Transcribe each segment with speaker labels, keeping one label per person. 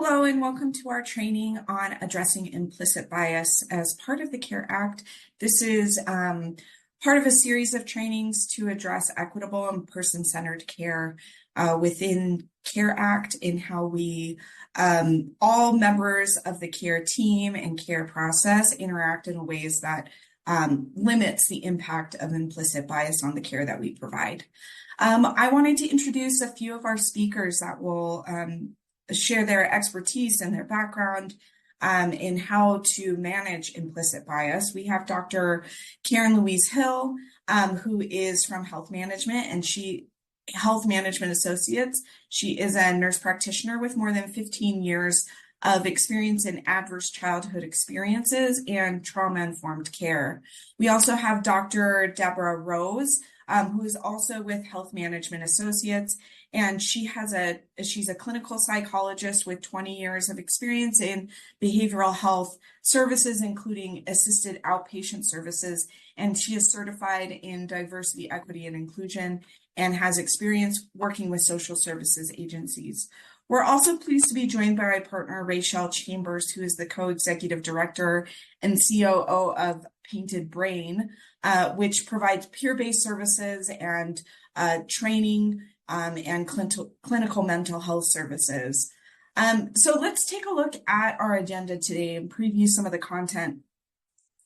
Speaker 1: Hello and welcome to our training on addressing implicit bias as part of the CARE Act. This is part of a series of trainings to address equitable and person-centered care within CARE Act in how we, all members of the CARE team and CARE process interact in ways that limits the impact of implicit bias on the care that we provide. I wanted to introduce a few of our speakers that will share their expertise and their background in how to manage implicit bias. We have Dr. Karen Louise Hill, who is from Health Management Health Management Associates. She is a nurse practitioner with more than 15 years of experience in adverse childhood experiences and trauma-informed care. We also have Dr. Deborah Rose, who is also with Health Management Associates, and she's a clinical psychologist with 20 years of experience in behavioral health services, including assisted outpatient services, and she is certified in diversity, equity, and inclusion, and has experience working with social services agencies. We're also pleased to be joined by our partner, Rachel Chambers, who is the co-executive director and COO of Painted Brain, which provides peer-based services and training and clinical mental health services. So let's take a look at our agenda today and preview some of the content.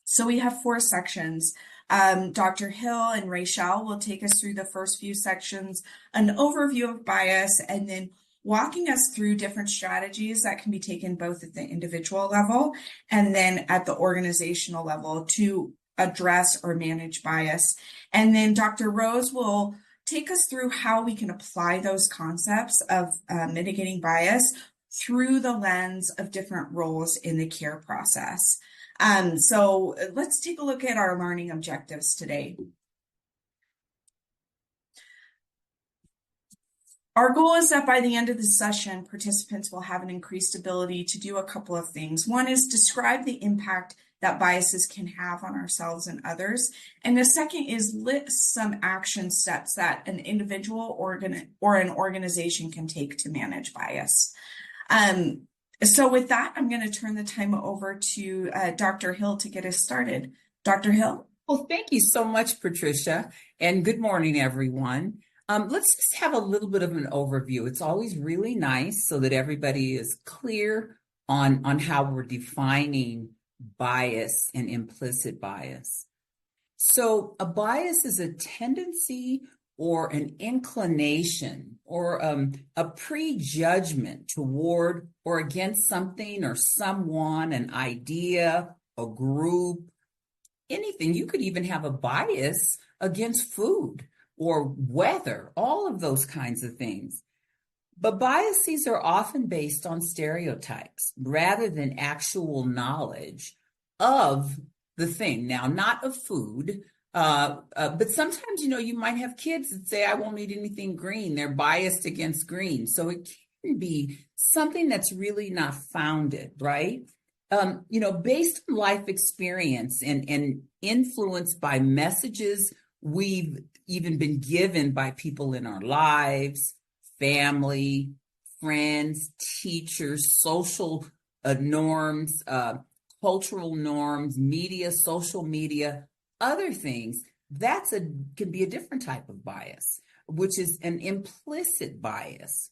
Speaker 1: So we have 4 sections. Dr. Hill and Rachel will take us through the first few sections, an overview of bias, and then walking us through different strategies that can be taken both at the individual level and then at the organizational level to address or manage bias. And then Dr. Rose will take us through how we can apply those concepts of mitigating bias through the lens of different roles in the care process. So let's take a look at our learning objectives today. Our goal is that by the end of the session, participants will have an increased ability to do a couple of things. One is describe the impact that biases can have on ourselves and others. And the second is list some action steps that an individual or an organization can take to manage bias. So with that, I'm going to turn the time over to Dr. Hill to get us started. Dr. Hill?
Speaker 2: Well, thank you so much, Patricia, and good morning, everyone. Let's just have a little bit of an overview. It's always really nice so that everybody is clear on how we're defining bias and implicit bias. So a bias is a tendency or an inclination or a prejudgment toward or against something or someone, an idea, a group, anything. You could even have a bias against food or weather, all of those kinds of things. But biases are often based on stereotypes rather than actual knowledge of the thing. Now, not of food, but sometimes, you might have kids that say, I won't eat anything green. They're biased against green. So it can be something that's really not founded, right? Based on life experience and influenced by messages we've even been given by people in our lives, family, friends, teachers, social norms, cultural norms, media, social media, other things. Can be a different type of bias, which is an implicit bias.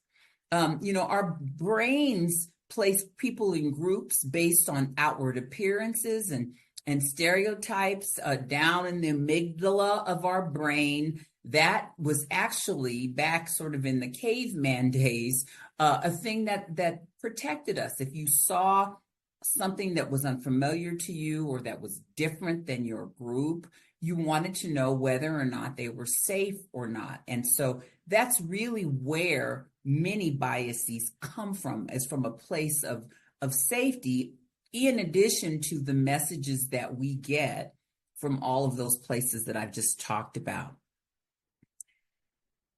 Speaker 2: Our brains place people in groups based on outward appearances and stereotypes down in the amygdala of our brain. That was actually back sort of in the caveman days, a thing that protected us. If you saw something that was unfamiliar to you or that was different than your group, you wanted to know whether or not they were safe or not. And so that's really where many biases come from, is from a place of safety, in addition to the messages that we get from all of those places that I've just talked about.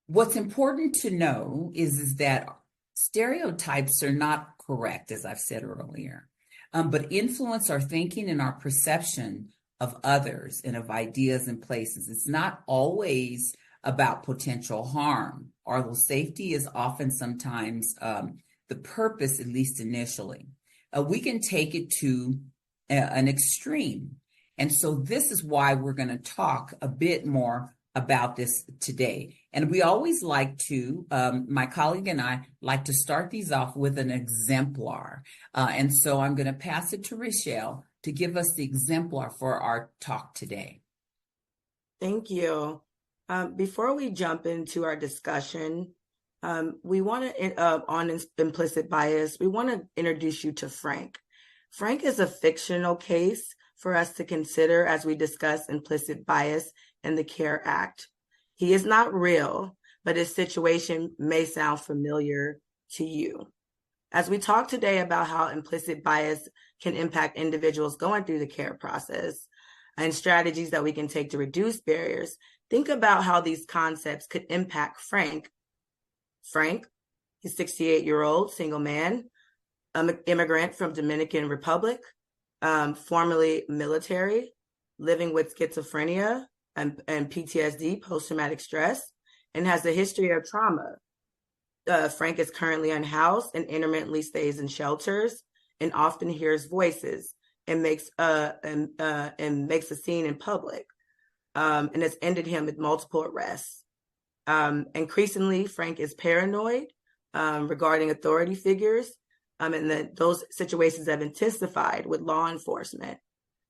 Speaker 2: What's important to know is that stereotypes are not correct, as I've said earlier, but influence our thinking and our perception of others and of ideas and places. It's not always about potential harm, although safety is often sometimes the purpose, at least initially. We can take it to an extreme. And so this is why we're going to talk a bit more about this today. And we always like to, my colleague and I like to start these off with an exemplar. And so I'm going to pass it to Rochelle to give us the exemplar for our talk today.
Speaker 3: Thank you. Before we jump into our discussion, we want to, on implicit bias, we want to introduce you to Frank. Frank is a fictional case for us to consider as we discuss implicit bias and the CARE Act. He is not real, but his situation may sound familiar to you. As we talk today about how implicit bias can impact individuals going through the care process and strategies that we can take to reduce barriers, think about how these concepts could impact Frank. Frank, he's a 68-year-old single man, immigrant from Dominican Republic, formerly military, living with schizophrenia and PTSD, post-traumatic stress, and has a history of trauma. Frank is currently unhoused and intermittently stays in shelters and often hears voices and makes a scene in public, and has ended him with multiple arrests. Increasingly, Frank is paranoid regarding authority figures, and those situations have intensified with law enforcement.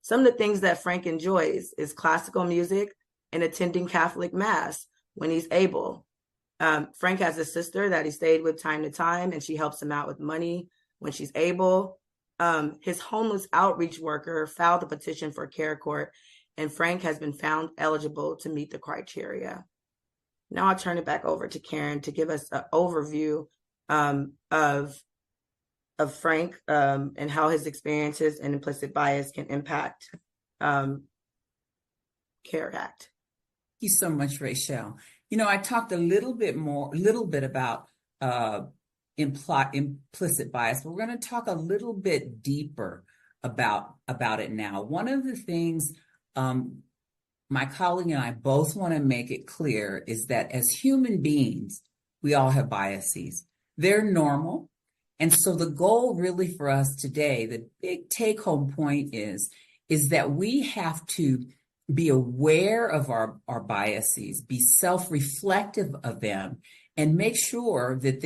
Speaker 3: Some of the things that Frank enjoys is classical music and attending Catholic Mass when he's able. Frank has a sister that he stayed with time to time, and she helps him out with money when she's able. His homeless outreach worker filed a petition for care court, and Frank has been found eligible to meet the criteria. Now I'll turn it back over to Karen to give us an overview of Frank and how his experiences and implicit bias can impact CARE Act.
Speaker 2: Thank you so much, Rochelle. I talked a little bit about implicit bias, but we're going to talk a little bit deeper about it now. One of the things my colleague and I both want to make it clear is that as human beings, we all have biases. They're normal. And so the goal really for us today, the big take-home point is that we have to be aware of our biases, be self-reflective of them, and make sure that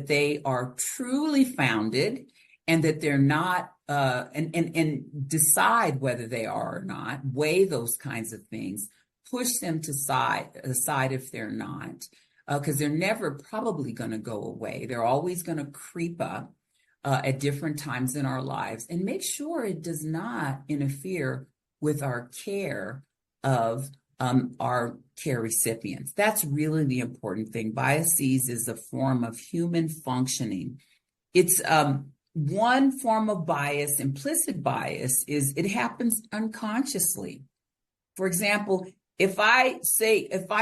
Speaker 2: they are truly founded and that they're not, and decide whether they are or not, weigh those kinds of things, push them to aside if they're not, because they're never probably going to go away. They're always going to creep up at different times in our lives, and make sure it does not interfere with our care of our care recipients. That's really the important thing. Biases is a form of human functioning. It's one form of bias, implicit bias, is it happens unconsciously. For example, if I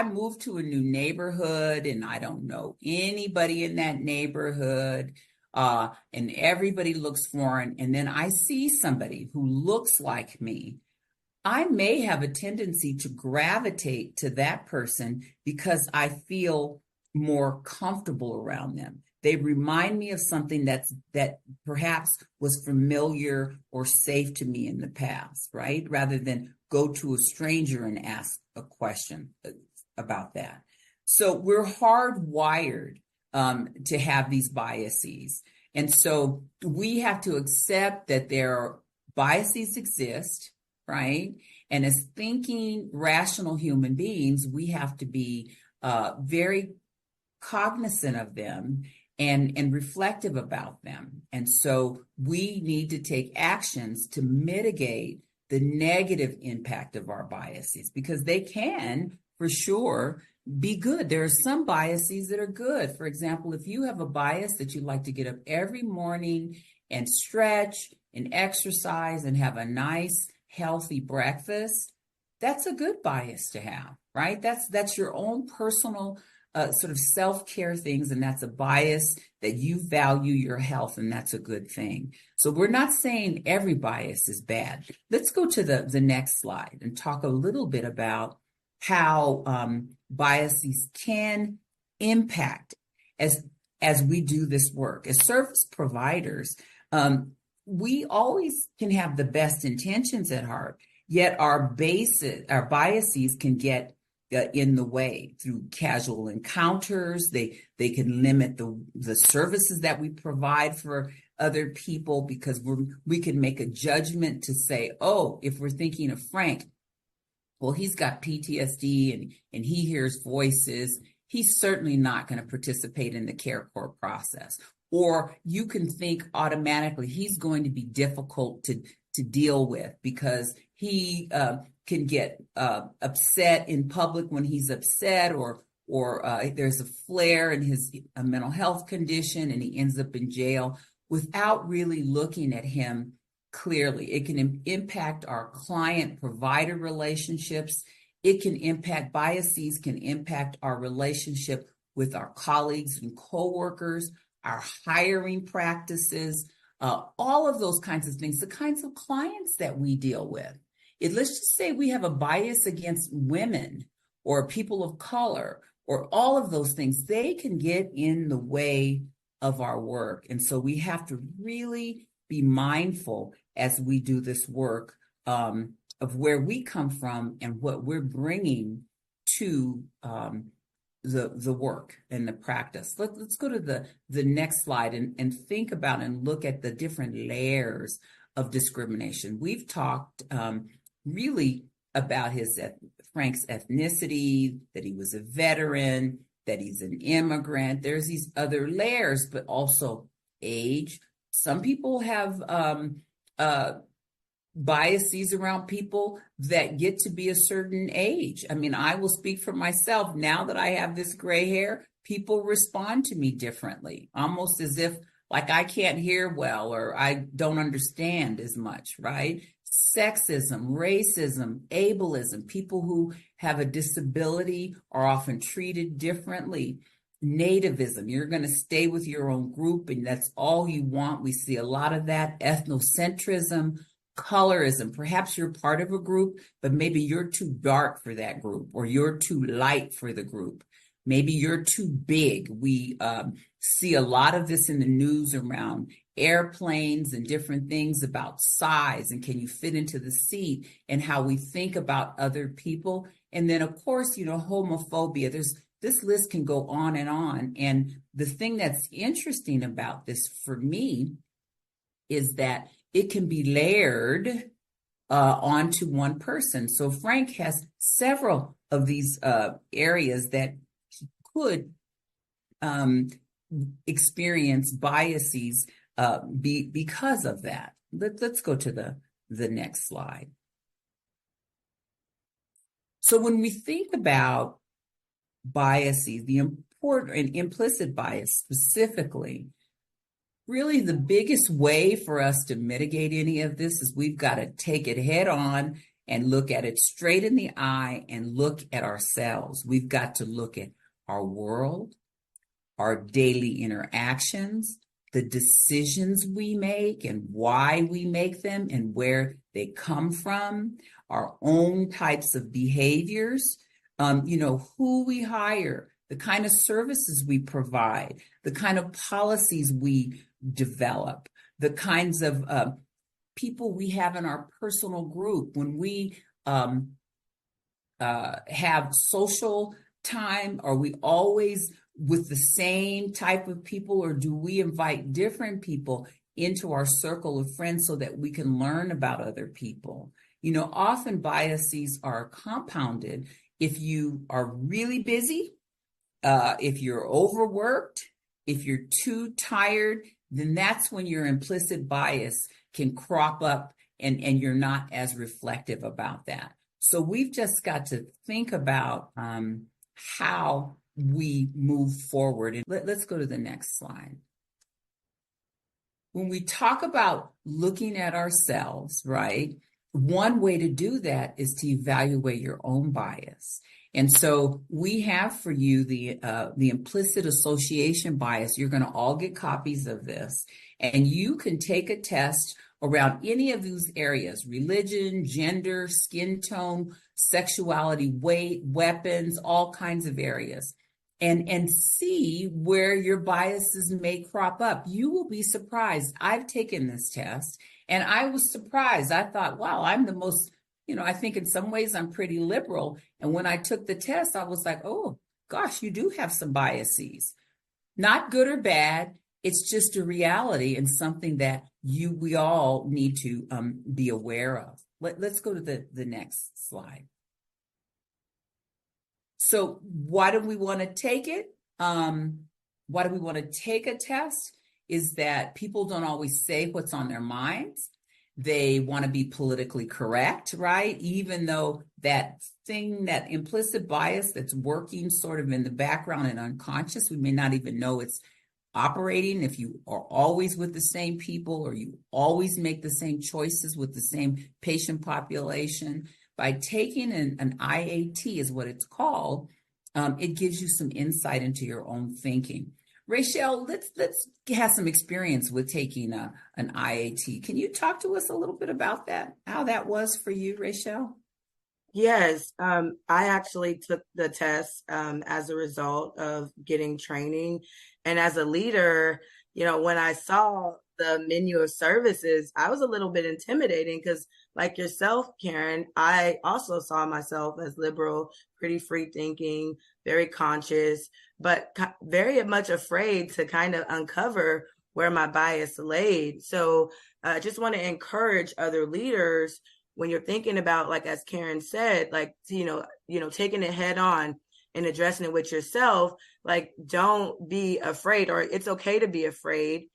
Speaker 2: move to a new neighborhood and I don't know anybody in that neighborhood, and everybody looks foreign, and then I see somebody who looks like me, I may have a tendency to gravitate to that person because I feel more comfortable around them. They remind me of something that perhaps was familiar or safe to me in the past, right? Rather than go to a stranger and ask a question about that. So we're hardwired to have these biases. And so we have to accept that biases exist, right? And as thinking, rational human beings, we have to be very cognizant of them and reflective about them. And so we need to take actions to mitigate the negative impact of our biases, because they can, for sure, be good. There are some biases that are good. For example, if you have a bias that you like to get up every morning and stretch and exercise and have a nice, healthy breakfast, that's a good bias to have, right? That's your own personal sort of self-care things, and that's a bias that you value your health, and that's a good thing. So we're not saying every bias is bad. Let's go to the next slide and talk a little bit about how biases can impact. As as we do this work. As service providers, we always can have the best intentions at heart, yet our biases can get in the way through casual encounters. They can limit the services that we provide for other people, because we can make a judgment to say, oh, if we're thinking of Frank, well, he's got PTSD and he hears voices, he's certainly not going to participate in the care court process. Or you can think automatically he's going to be difficult to deal with because he can get upset in public when he's upset, or there's a flare in his mental health condition and he ends up in jail, without really looking at him clearly. It can impact our client-provider relationships. Biases can impact our relationship with our colleagues and coworkers, our hiring practices, all of those kinds of things, the kinds of clients that we deal with. Let's just say we have a bias against women or people of color, or all of those things, they can get in the way of our work. And so we have to really be mindful as we do this work of where we come from and what we're bringing to the work and the practice. Let's go to the next slide and think about and look at the different layers of discrimination. We've talked really about Frank's ethnicity, that he was a veteran, that he's an immigrant. There's these other layers, but also age. Some people have biases around people that get to be a certain age. I mean, I will speak for myself. Now that I have this gray hair, people respond to me differently, almost as if like I can't hear well or I don't understand as much, right? Sexism, racism, ableism, people who have a disability are often treated differently. Nativism, you're going to stay with your own group and that's all you want. We see a lot of that. Ethnocentrism, colorism. Perhaps you're part of a group, but maybe you're too dark for that group, or you're too light for the group. Maybe you're too big. We see a lot of this in the news around airplanes and different things about size and can you fit into the seat, and how we think about other people. And then, of course, homophobia. This list can go on. And the thing that's interesting about this for me is that it can be layered onto one person. So Frank has several of these areas that he could experience biases because of that. Let's go to the next slide. So when we think about biases, the important and implicit bias specifically, really the biggest way for us to mitigate any of this is we've got to take it head on and look at it straight in the eye and look at ourselves. We've got to look at our world, our daily interactions, the decisions we make and why we make them and where they come from, our own types of behaviors, who we hire, the kind of services we provide, the kind of policies we develop, the kinds of people we have in our personal group. When we have social time, are we always with the same type of people, or do we invite different people into our circle of friends so that we can learn about other people? Often biases are compounded if you are really busy, if you're overworked, if you're too tired, then that's when your implicit bias can crop up and you're not as reflective about that. So we've just got to think about how we move forward. And let's go to the next slide. When we talk about looking at ourselves, right, one way to do that is to evaluate your own bias. And so we have for you the implicit association bias. You're going to all get copies of this, and you can take a test around any of these areas: religion, gender, skin tone, sexuality, weight, weapons, all kinds of areas. and see where your biases may crop up. You will be surprised. I've taken this test and I was surprised. I thought, wow, I'm the most, I think in some ways I'm pretty liberal. And when I took the test, I was like, oh gosh, you do have some biases. Not good or bad. It's just a reality and something that we all need to be aware of. Let's go to the next slide. So why do we want to take it? Why do we want to take a test? Is that people don't always say what's on their minds. They want to be politically correct, right? Even though that thing, that implicit bias that's working sort of in the background and unconscious, we may not even know it's operating if you are always with the same people or you always make the same choices with the same patient population. By taking an IAT is what it's called, it gives you some insight into your own thinking. Rachel, let's have some experience with taking an IAT. Can you talk to us a little bit about that? How that was for you, Rachel?
Speaker 3: Yes, I actually took the test as a result of getting training. And as a leader, when I saw the menu of services, I was a little bit intimidating because, like yourself, Karen, I also saw myself as liberal, pretty free thinking, very conscious, but very much afraid to kind of uncover where my bias laid. So I just want to encourage other leaders when you're thinking about, like, as Karen said, like, taking it head on and addressing it with yourself, like, don't be afraid, or it's okay to be afraid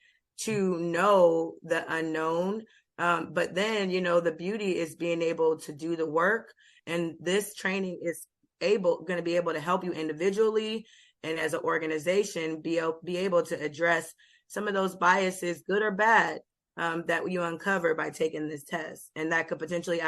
Speaker 3: to know the unknown. But then, the beauty is being able to do the work. And this training is going to be able to help you individually and as an organization be able to address some of those biases, good or bad, that you uncover by taking this test. And that could potentially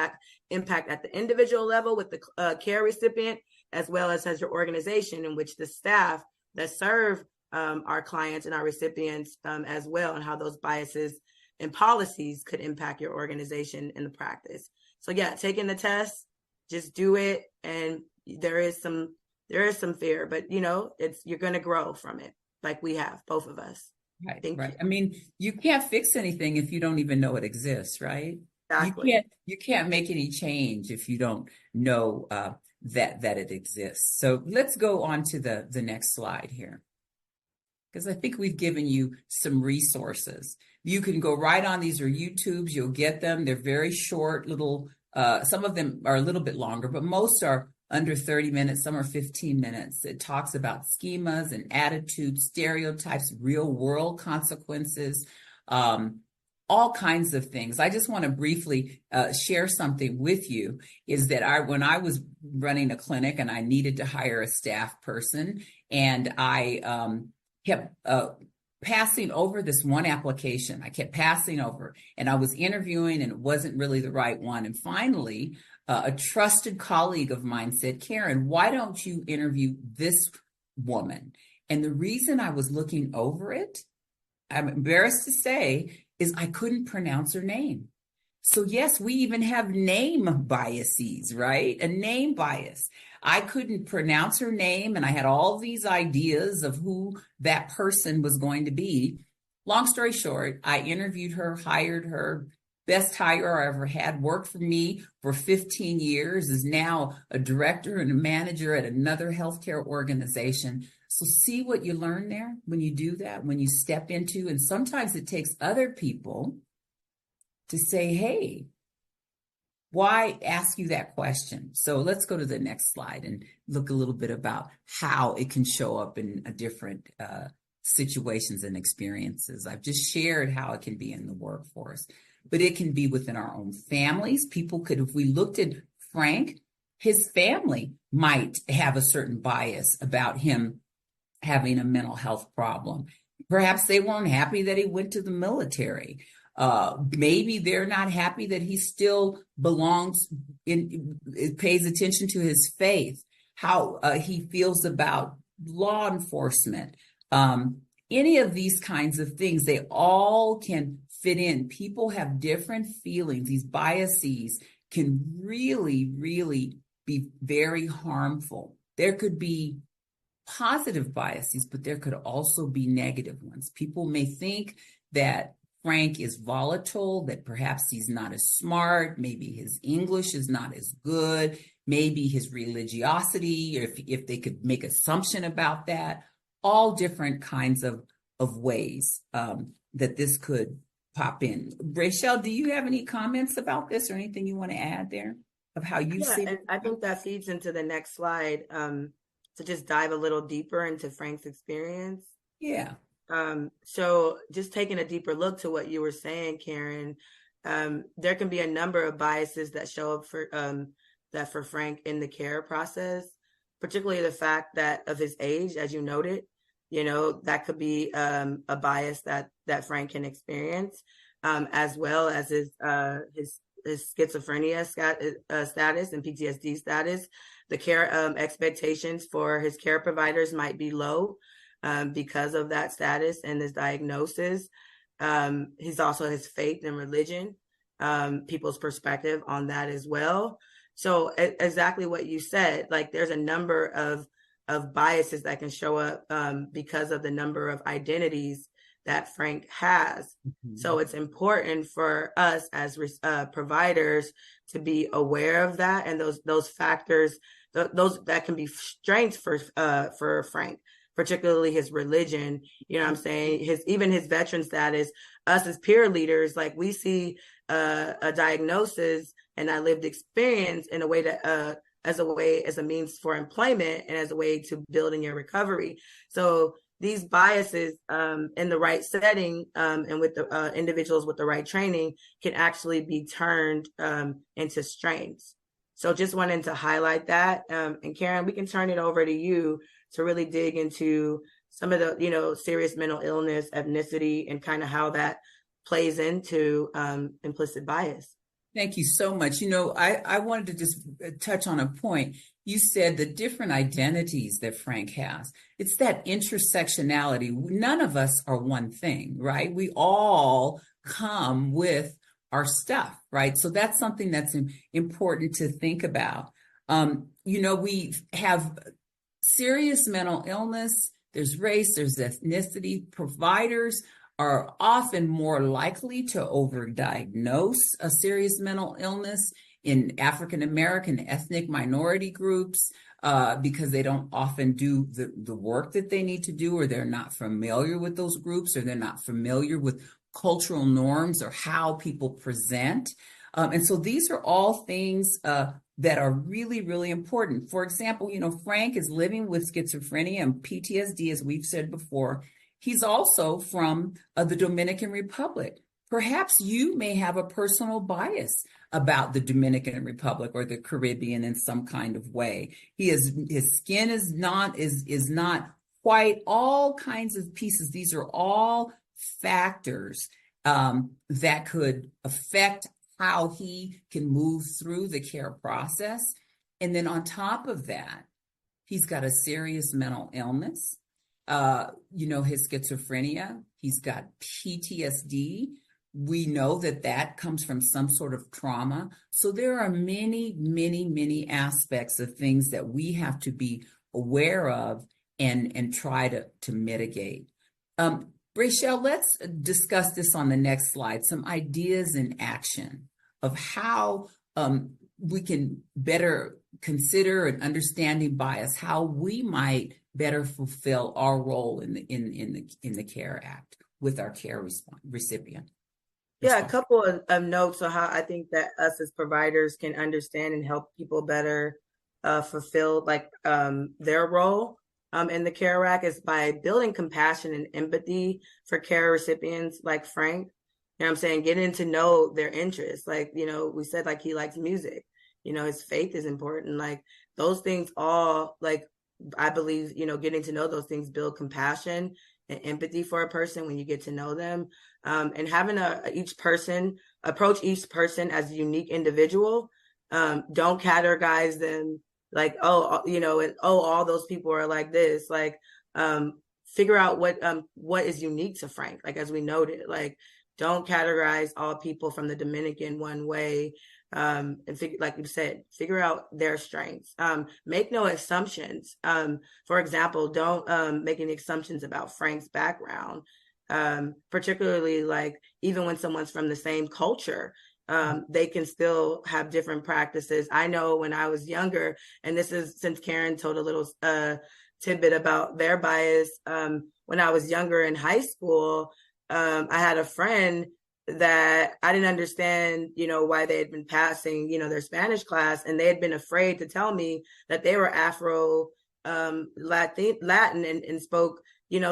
Speaker 3: impact at the individual level with the care recipient, as well as your organization, in which the staff that serve our clients and our recipients as well, and how those biases and policies could impact your organization in the practice. So yeah, taking the test, just do it. And there is some fear, but you're going to grow from it, like we have, both of us.
Speaker 2: Right. I mean, you can't fix anything if you don't even know it exists, right? Exactly. You can't make any change if you don't know that it exists. So let's go on to the next slide here, because I think we've given you some resources. You can go right on. These are YouTubes. You'll get them. They're very short, little. Some of them are a little bit longer, but most are under 30 minutes, some are 15 minutes. It talks about schemas and attitudes, stereotypes, real world consequences, all kinds of things. I just want to briefly share something with you, is that when I was running a clinic and I needed to hire a staff person, and I kept passing over this one application. I kept passing over, and I was interviewing, and it wasn't really the right one. And finally, a trusted colleague of mine said, Karen, why don't you interview this woman? And the reason I was looking over it, I'm embarrassed to say, is I couldn't pronounce her name. So yes, we even have name biases, right? A name bias. I couldn't pronounce her name, and I had all these ideas of who that person was going to be. Long story short, I interviewed her, hired her. Best hire I ever had, worked for me for 15 years, is now a director and a manager at another healthcare organization. So see what you learn there when you do that, when you step into, and sometimes it takes other people to say, hey, why ask you that question? So let's go to the next slide and look a little bit about how it can show up in a different situations and experiences. I've just shared how it can be in the workforce, but it can be within our own families. People could, if we looked at Frank, his family might have a certain bias about him having a mental health problem. Perhaps they weren't happy that he went to the military. Maybe they're not happy that he still belongs pays attention to his faith, how he feels about law enforcement. Any of these kinds of things, they all can fit in. People have different feelings. These biases can really, really be very harmful. There could be positive biases, but there could also be negative ones. People may think that Frank is volatile, that perhaps he's not as smart, maybe his English is not as good, maybe his religiosity, or if they could make assumption about that, all different kinds of ways that this could pop in. Rachel, do you have any comments about this or anything you want to add there of how you see it?
Speaker 3: And I think that feeds into the next slide, to just dive a little deeper into Frank's experience.
Speaker 2: Yeah.
Speaker 3: So just taking a deeper look to what you were saying, Karen, there can be a number of biases that show up for Frank in the care process, particularly the fact that of his age, as you noted, that could be a bias that Frank can experience, as well as his schizophrenia status and PTSD status. The care expectations for his care providers might be low because of that status and his diagnosis. He's also his faith and religion, people's perspective on that as well. So exactly what you said, like there's a number of biases that can show up because of the number of identities that Frank has. Mm-hmm. So it's important for us as providers to be aware of that, and those factors, those that can be strengths for Frank, particularly his religion. You know what I'm saying? Even his veteran status. Us as peer leaders, like we see a diagnosis and a lived experience in a way that as a means for employment and as a way to building your recovery. So these biases in the right setting and with the individuals with the right training can actually be turned into strengths. So just wanted to highlight that. And Karen, we can turn it over to you to really dig into some of the, serious mental illness, ethnicity, and kind of how that plays into implicit bias.
Speaker 2: Thank you so much. I wanted to just touch on a point. You said the different identities that Frank has. It's that intersectionality. None of us are one thing, right? We all come with our stuff, right? So that's something that's important to think about. We have serious mental illness. There's race, there's ethnicity. Providers are often more likely to overdiagnose a serious mental illness in African American ethnic minority groups because they don't often do the work that they need to do, or they're not familiar with those groups, or they're not familiar with cultural norms or how people present. And so these are all things that are really, really important. For example, Frank is living with schizophrenia and PTSD, as we've said before. He's also from the Dominican Republic. Perhaps you may have a personal bias about the Dominican Republic or the Caribbean in some kind of way. His skin is not white, all kinds of pieces. These are all factors that could affect how he can move through the care process. And then on top of that, he's got a serious mental illness. His schizophrenia, he's got PTSD. We know that comes from some sort of trauma. So there are many, many, many aspects of things that we have to be aware of and try to mitigate. Rachel, let's discuss this on the next slide, some ideas in action of how we can better consider and understanding bias, how we might better fulfill our role in the CARE Act with our care recipient.
Speaker 3: Yeah, a couple of notes on how I think that us as providers can understand and help people better fulfill their role in the CARE Act is by building compassion and empathy for care recipients like Frank. You know what I'm saying? Getting to know their interests. We said he likes music. His faith is important. Those things all, I believe, getting to know those things build compassion and empathy for a person when you get to know them. And having approach each person as a unique individual. Don't categorize them all those people are like this. Figure out what is unique to Frank. As we noted, don't categorize all people from the Dominican one way. and figure, like you said, figure out their strengths. Make no assumptions. For example, don't make any assumptions about Frank's background, particularly like even when someone's from the same culture. They can still have different practices. I know when I was younger, and this is since Karen told a little tidbit about their bias. When I was younger in high school, I had a friend that I didn't understand, why they had been passing, their Spanish class, and they had been afraid to tell me that they were Afro Latin and spoke,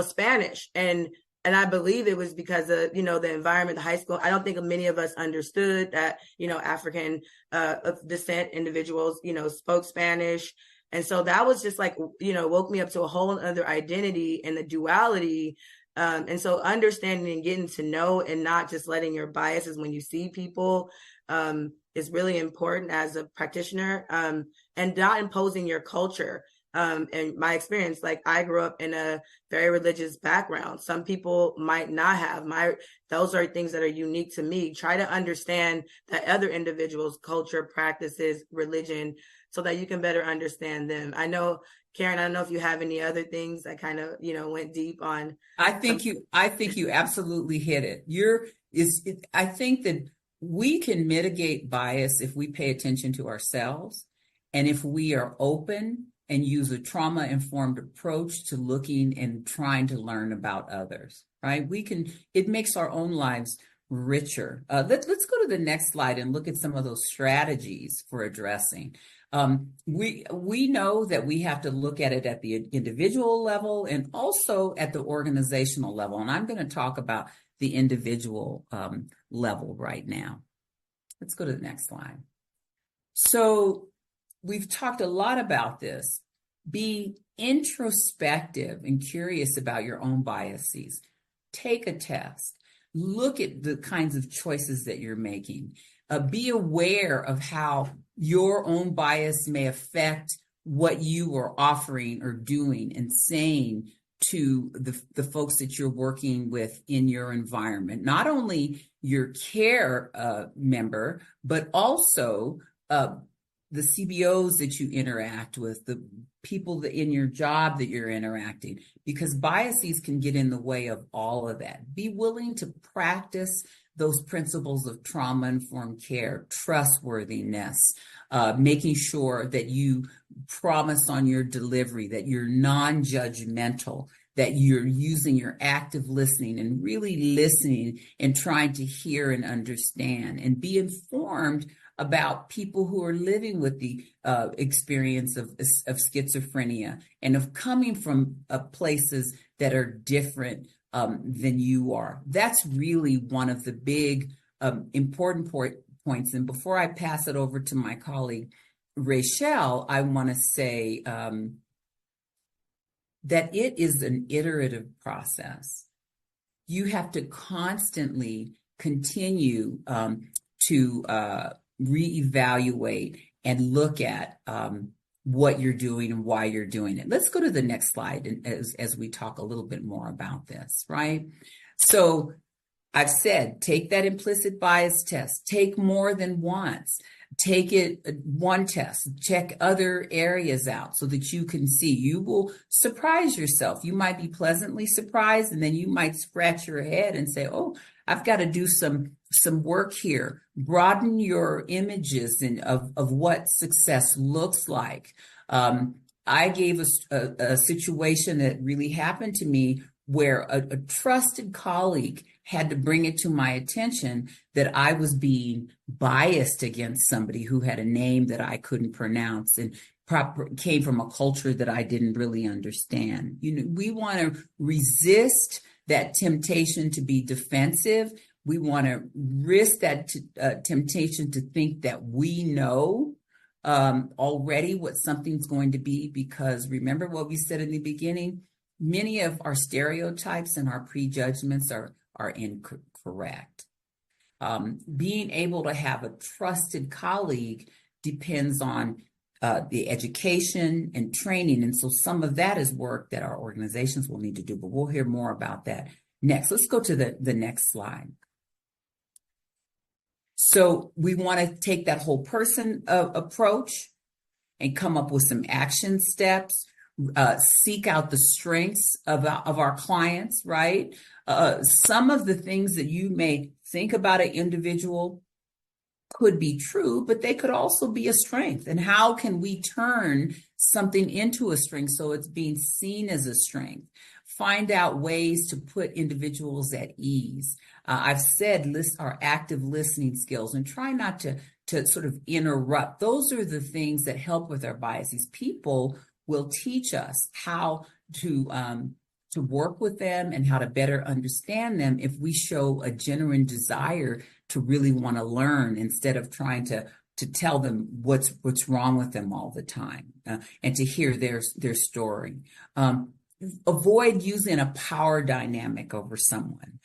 Speaker 3: Spanish. And I believe it was because of, the environment, the high school. I don't think many of us understood that, African of descent individuals, spoke Spanish. And so that was just like, woke me up to a whole other identity and the duality. And so understanding and getting to know and not just letting your biases when you see people is really important as a practitioner, and not imposing your culture. And my experience, like I grew up in a very religious background. Some people might not have. Those are things that are unique to me. Try to understand that other individuals' culture, practices, religion, so that you can better understand them. I know, Karen, I don't know if you have any other things that kind of, went deep on.
Speaker 2: I think you absolutely hit it. I think that we can mitigate bias if we pay attention to ourselves and if we are open and use a trauma-informed approach to looking and trying to learn about others, right? It makes our own lives richer. Let's go to the next slide and look at some of those strategies for addressing. We know that we have to look at it at the individual level and also at the organizational level. And I'm going to talk about the individual level right now. Let's go to the next slide. So we've talked a lot about this. Be introspective and curious about your own biases. Take a test. Look at the kinds of choices that you're making. Be aware of how your own bias may affect what you are offering or doing and saying to the folks that you're working with in your environment. Not only your care member, but also the CBOs that you interact with, the people that in your job that you're interacting, because biases can get in the way of all of that. Be willing to practice those principles of trauma-informed care, trustworthiness, making sure that you promise on your delivery, that you're non-judgmental, that you're using your active listening and really listening and trying to hear and understand, and be informed about people who are living with the experience of schizophrenia and of coming from places that are different than you are. That's really one of the big important points. And before I pass it over to my colleague, Rachel, I want to say that it is an iterative process. You have to constantly continue to reevaluate and look at what you're doing and why you're doing it. Let's go to the next slide and as we talk a little bit more about this, right? So I've said, take that implicit bias test, take more than once, take it one test, check other areas out so that you can see. You will surprise yourself. You might be pleasantly surprised, and then you might scratch your head and say, oh, I've got to do some work here. Broaden your images of what success looks like. I gave a situation that really happened to me where a trusted colleague had to bring it to my attention that I was being biased against somebody who had a name that I couldn't pronounce and came from a culture that I didn't really understand. We want to resist that temptation to be defensive. We want to risk that temptation to think that we know already what something's going to be, because remember what we said in the beginning, many of our stereotypes and our prejudgments are incorrect. Being able to have a trusted colleague depends on the education and training. And so some of that is work that our organizations will need to do, but we'll hear more about that next. Let's go to the next slide. So we want to take that whole person approach and come up with some action steps, seek out the strengths of our clients, right? Some of the things that you may think about an individual could be true, but they could also be a strength. And how can we turn something into a strength so it's being seen as a strength? Find out ways to put individuals at ease. I've said our active listening skills, and try not to sort of interrupt. Those are the things that help with our biases. People will teach us how to work with them and how to better understand them if we show a genuine desire to really want to learn instead of trying to tell them what's wrong with them all the time, and to hear their story. Avoid using a power dynamic over someone.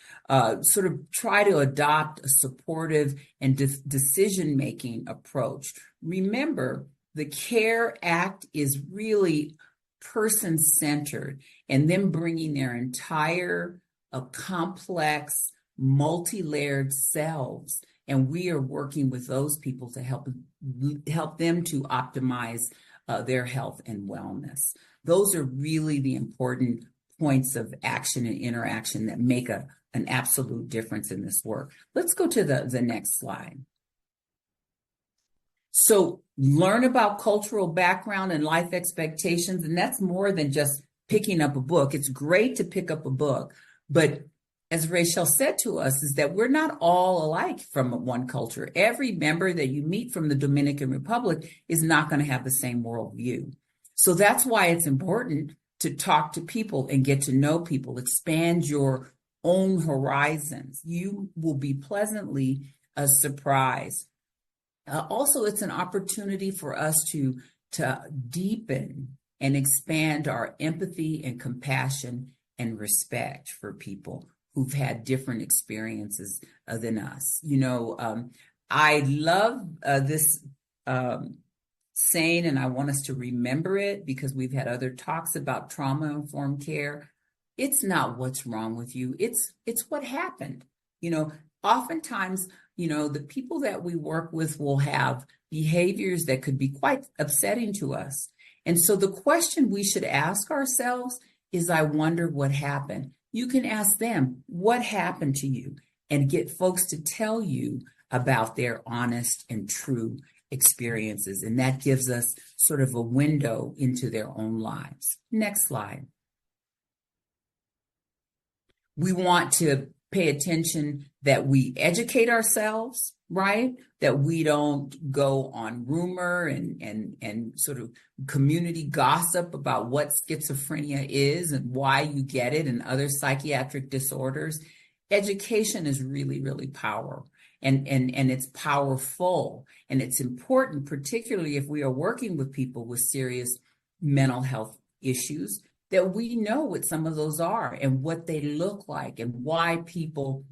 Speaker 2: Sort of try to adopt a supportive and decision-making approach. Remember, the CARE Act is really person-centered, and them bringing their entire complex, multi-layered selves. And we are working with those people to help them to optimize their health and wellness. Those are really the important points of action and interaction that make an absolute difference in this work. Let's go to the next slide. So learn about cultural background and life expectations, and that's more than just picking up a book. It's great to pick up a book, but as Rachel said to us, is that we're not all alike from one culture. Every member that you meet from the Dominican Republic is not going to have the same worldview. So that's why it's important to talk to people and get to know people, expand your own horizons. You will be pleasantly surprised. Also, it's an opportunity for us to deepen and expand our empathy and compassion and respect for people who've had different experiences than us. I love this saying, and I want us to remember it because we've had other talks about trauma-informed care. It's not what's wrong with you. It's what happened. Oftentimes, the people that we work with will have behaviors that could be quite upsetting to us. And so the question we should ask ourselves is, I wonder what happened. You can ask them, what happened to you? And get folks to tell you about their honest and true experiences. And that gives us sort of a window into their own lives. Next slide. We want to pay attention that we educate ourselves, right? That we don't go on rumor and sort of community gossip about what schizophrenia is and why you get it and other psychiatric disorders. Education is really, really powerful. And it's powerful, and it's important, particularly if we are working with people with serious mental health issues, that we know what some of those are and what they look like and why people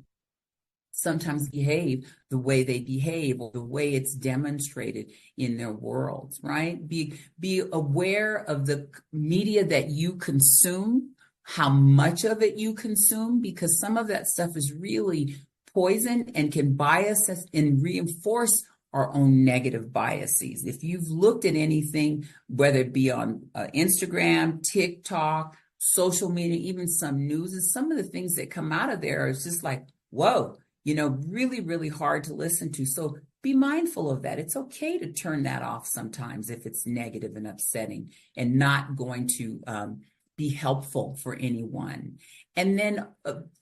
Speaker 2: sometimes behave the way they behave or the way it's demonstrated in their worlds, right? Be aware of the media that you consume, how much of it you consume, because some of that stuff is really poison and can bias us and reinforce our own negative biases. If you've looked at anything, whether it be on Instagram, TikTok, social media, even some news, some of the things that come out of there is just like, whoa, really, really hard to listen to. So be mindful of that. It's okay to turn that off sometimes if it's negative and upsetting and not going to be helpful for anyone. And then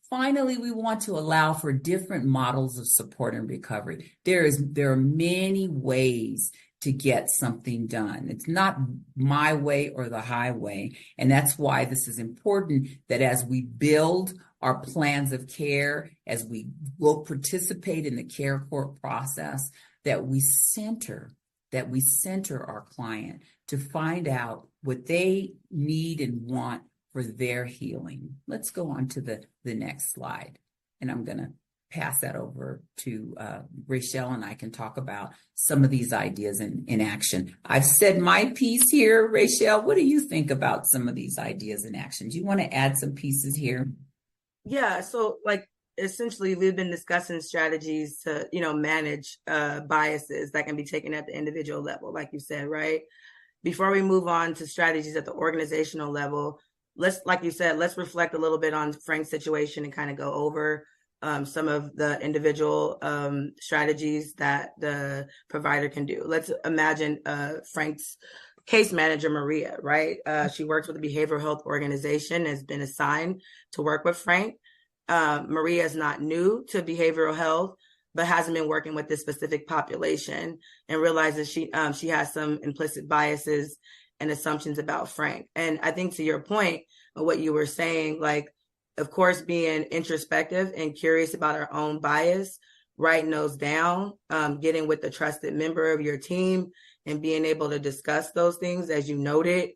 Speaker 2: finally, we want to allow for different models of support and recovery. There are many ways to get something done. It's not my way or the highway. And that's why this is important, that as we build our plans of care, as we will participate in the care court process, that we center our client to find out what they need and want for their healing. Let's go on to the next slide. And I'm going to pass that over to Rachel, and I can talk about some of these ideas in action. I've said my piece here. Rachel, what do you think about some of these ideas in action? Do you want to add some pieces here?
Speaker 3: Yeah, so essentially we've been discussing strategies to, manage biases that can be taken at the individual level, like you said, right? Before we move on to strategies at the organizational level, like you said, let's reflect a little bit on Frank's situation and kind of go over some of the individual strategies that the provider can do. Let's imagine Frank's case manager, Maria, right? She works with a behavioral health organization, has been assigned to work with Frank. Maria is not new to behavioral health, but hasn't been working with this specific population, and realizes she has some implicit biases and assumptions about Frank. And I think to your point of what you were saying, like, of course, being introspective and curious about our own bias, writing those down, getting with the trusted member of your team and being able to discuss those things as you noted,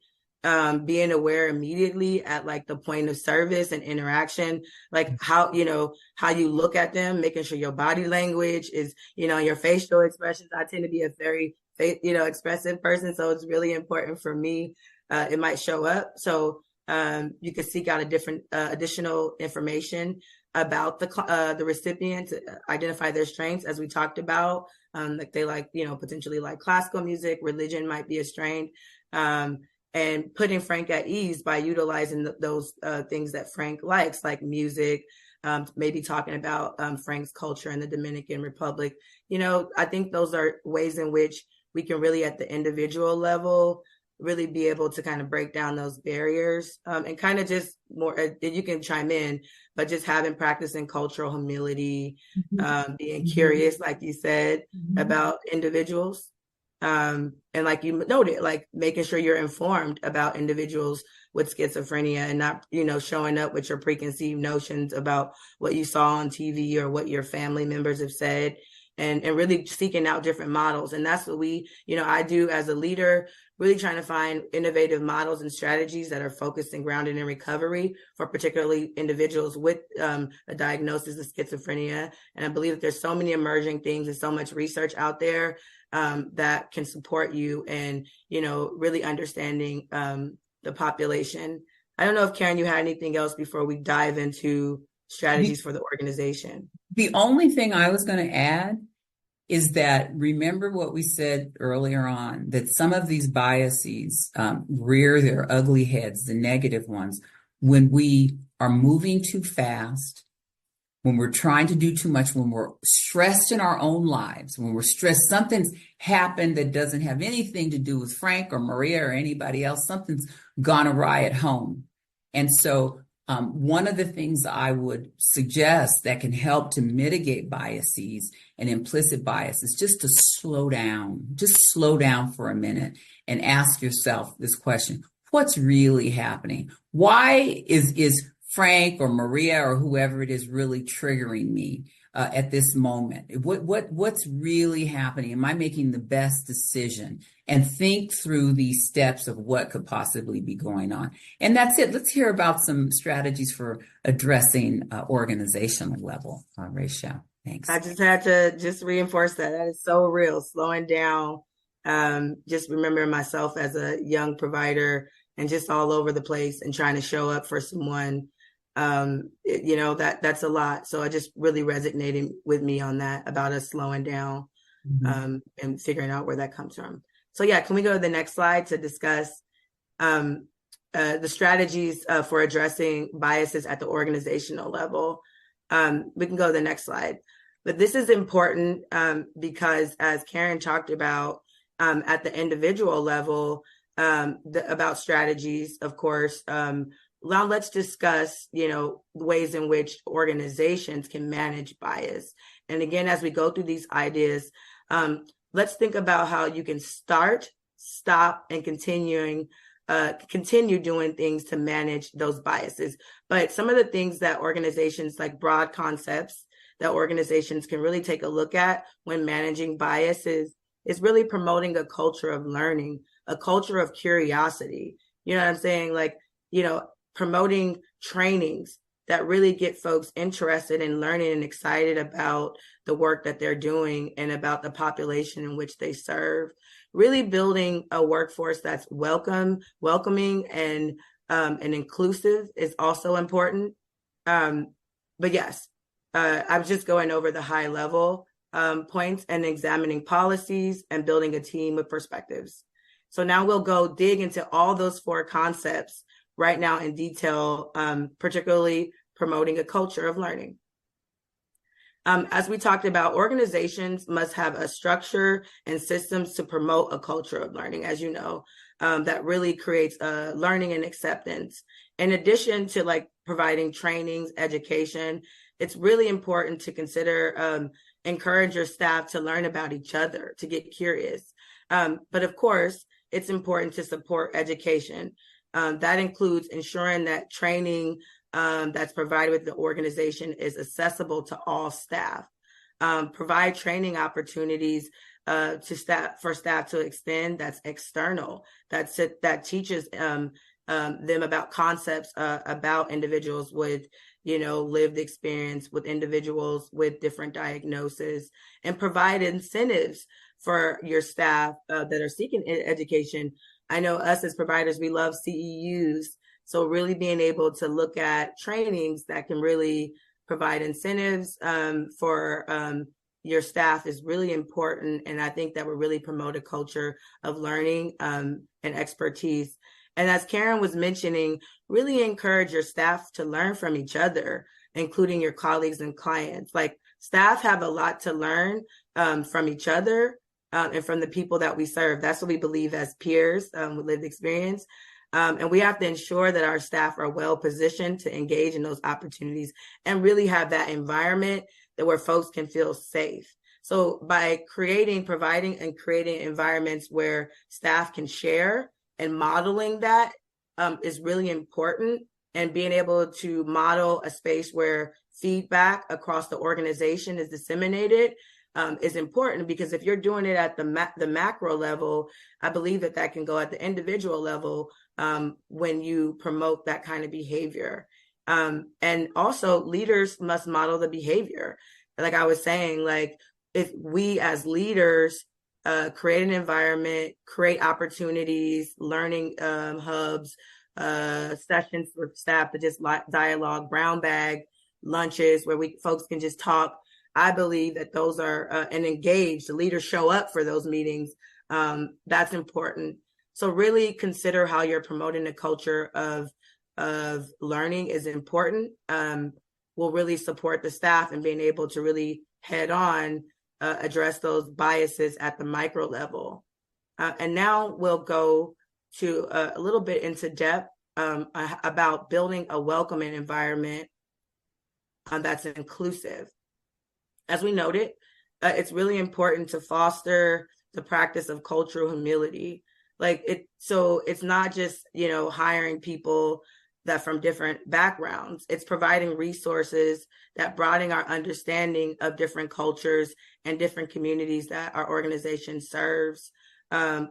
Speaker 3: being aware immediately at like the point of service and interaction, like how you look at them, making sure your body language is, your facial expressions. I tend to be a very, expressive person. So it's really important for me. It might show up. So you can seek out a different additional information about the recipient to identify their strengths, as we talked about. Like they potentially like classical music, religion might be a strength. And putting Frank at ease by utilizing those things that Frank likes, like music, maybe talking about Frank's culture in the Dominican Republic. I think those are ways in which we can really, at the individual level, really be able to kind of break down those barriers and kind of just more, you can chime in, but just having practice in cultural humility, being curious, like you said, about individuals. And like you noted, like making sure you're informed about individuals with schizophrenia and not, showing up with your preconceived notions about what you saw on TV or what your family members have said, and really seeking out different models. And that's what I do as a leader, really trying to find innovative models and strategies that are focused and grounded in recovery for particularly individuals with a diagnosis of schizophrenia. And I believe that there's so many emerging things and so much research out there that can support you and, really understanding the population. I don't know if, Karen, you had anything else before we dive into strategies for the organization.
Speaker 2: The only thing I was going to add is that remember what we said earlier on, that some of these biases rear their ugly heads, the negative ones, when we are moving too fast, when we're trying to do too much, when we're stressed in our own lives, when we're stressed, something's happened that doesn't have anything to do with Frank or Maria or anybody else, something's gone awry at home. And so one of the things I would suggest that can help to mitigate biases and implicit bias is just to slow down for a minute and ask yourself this question: what's really happening? Why is Frank or Maria or whoever it is really triggering me at this moment? What's really happening? Am I making the best decision? And think through these steps of what could possibly be going on. And that's it. Let's hear about some strategies for addressing organizational level. Rachel, thanks.
Speaker 3: I just had to reinforce that. That is so real. Slowing down. Just remembering myself as a young provider and just all over the place and trying to show up for someone. That's a lot. So I just really resonated with me on that, about us slowing down and figuring out where that comes from. So yeah, can we go to the next slide to discuss the strategies for addressing biases at the organizational level? We can go to the next slide. But this is important because, as Karen talked about, at the individual level, about strategies, of course, now let's discuss, ways in which organizations can manage bias. And again, as we go through these ideas, let's think about how you can start, stop, and continue doing things to manage those biases. But some of the things that organizations, like broad concepts that organizations can really take a look at when managing biases, is really promoting a culture of learning, a culture of curiosity. You know what I'm saying? Like, promoting trainings that really get folks interested in learning and excited about the work that they're doing and about the population in which they serve. Really building a workforce that's welcoming and inclusive is also important. But yes, I was just going over the high level points and examining policies and building a team with perspectives. So now we'll go dig into all those 4 concepts right now in detail, particularly promoting a culture of learning. As we talked about, organizations must have a structure and systems to promote a culture of learning, as you know, that really creates learning and acceptance. In addition to like providing trainings, education, it's really important to consider, encourage your staff to learn about each other, to get curious. But of course, it's important to support education. That includes ensuring that training that's provided with the organization is accessible to all staff. Provide training opportunities for staff to extend that's external, that teaches them about concepts about individuals with lived experience, with individuals with different diagnoses, and provide incentives for your staff that are seeking education. I know us as providers, we love CEUs. So really being able to look at trainings that can really provide incentives for your staff is really important. And I think that will really promote a culture of learning and expertise. And as Karen was mentioning, really encourage your staff to learn from each other, including your colleagues and clients. Like staff have a lot to learn from each other and from the people that we serve. That's what we believe as peers with lived experience. And we have to ensure that our staff are well positioned to engage in those opportunities and really have that environment where folks can feel safe. So by providing and creating environments where staff can share and modeling that is really important. And being able to model a space where feedback across the organization is disseminated is important, because if you're doing it at the macro level, I believe that can go at the individual level when you promote that kind of behavior. And also leaders must model the behavior. Like I was saying, like if we as leaders create an environment, create opportunities, learning hubs, sessions for staff to just dialogue, brown bag lunches where folks can just talk. I believe that those are and engage. The leaders show up for those meetings. That's important. So really consider how you're promoting a culture of learning is important. Will really support the staff and being able to really head on address those biases at the micro level. And now we'll go to a little bit into depth about building a welcoming environment that's inclusive. As we noted, it's really important to foster the practice of cultural humility. So it's not just, hiring people that from different backgrounds. It's providing resources that broaden our understanding of different cultures and different communities that our organization serves.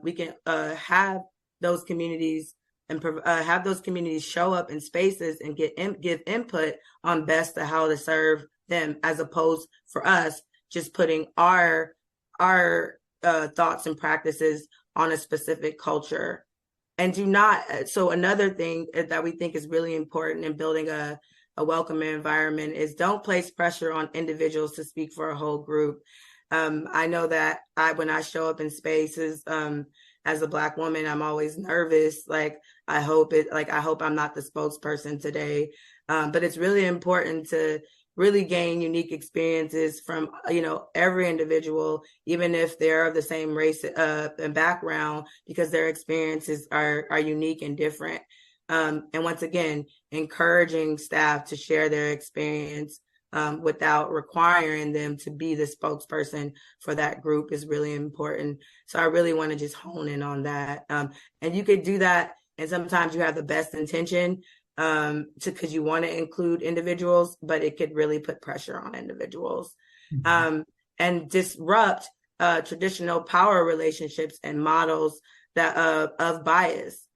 Speaker 3: We can have those communities and have those communities show up in spaces and give input on best to how to serve them, as opposed for us just putting our thoughts and practices on a specific culture. And so another thing that we think is really important in building a welcoming environment is don't place pressure on individuals to speak for a whole group. I know that when I show up in spaces as a Black woman, I'm always nervous. I hope I'm not the spokesperson today. But it's really important to really gain unique experiences from, every individual, even if they're of the same race and background, because their experiences are unique and different. And once again, encouraging staff to share their experience without requiring them to be the spokesperson for that group is really important. So I really want to just hone in on that. And you could do that. And sometimes you have the best intention because you want to include individuals, but it could really put pressure on individuals and disrupt traditional power relationships and models that of bias.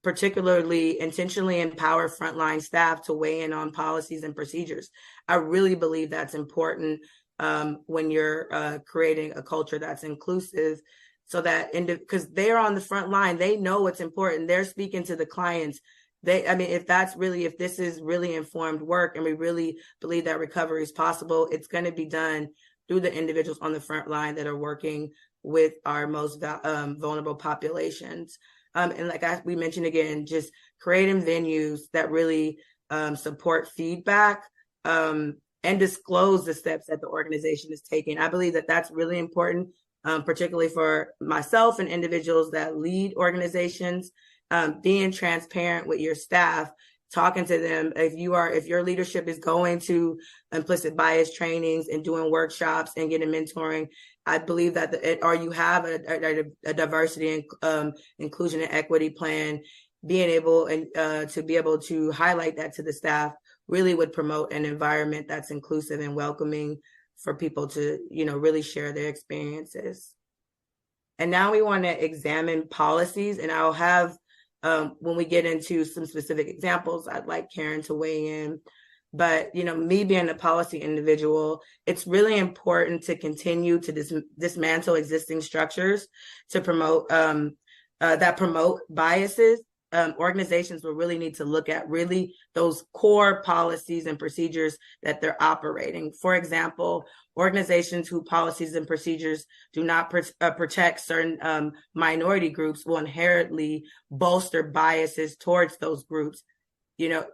Speaker 3: Particularly intentionally empower frontline staff to weigh in on policies and procedures. I really believe that's important when you're creating a culture that's inclusive, so that because they're on the front line, they know what's important. They're speaking to the clients if this is really informed work and we really believe that recovery is possible, it's going to be done through the individuals on the front line that are working with our most vulnerable populations. And like we mentioned again, just creating venues that really support feedback and disclose the steps that the organization is taking. I believe that that's really important, particularly for myself and individuals that lead organizations. Being transparent with your staff, talking to them. If your leadership is going to implicit bias trainings and doing workshops and getting mentoring, I believe that or you have a diversity and inclusion and equity plan, being able to be able to highlight that to the staff really would promote an environment that's inclusive and welcoming for people to, really share their experiences. And now we want to examine policies, and I'll have, when we get into some specific examples, I'd like Karen to weigh in. But, me being a policy individual, it's really important to continue to dismantle existing structures to promote that promote biases. Organizations will really need to look at really those core policies and procedures that they're operating. For example, organizations whose policies and procedures do not protect certain minority groups will inherently bolster biases towards those groups.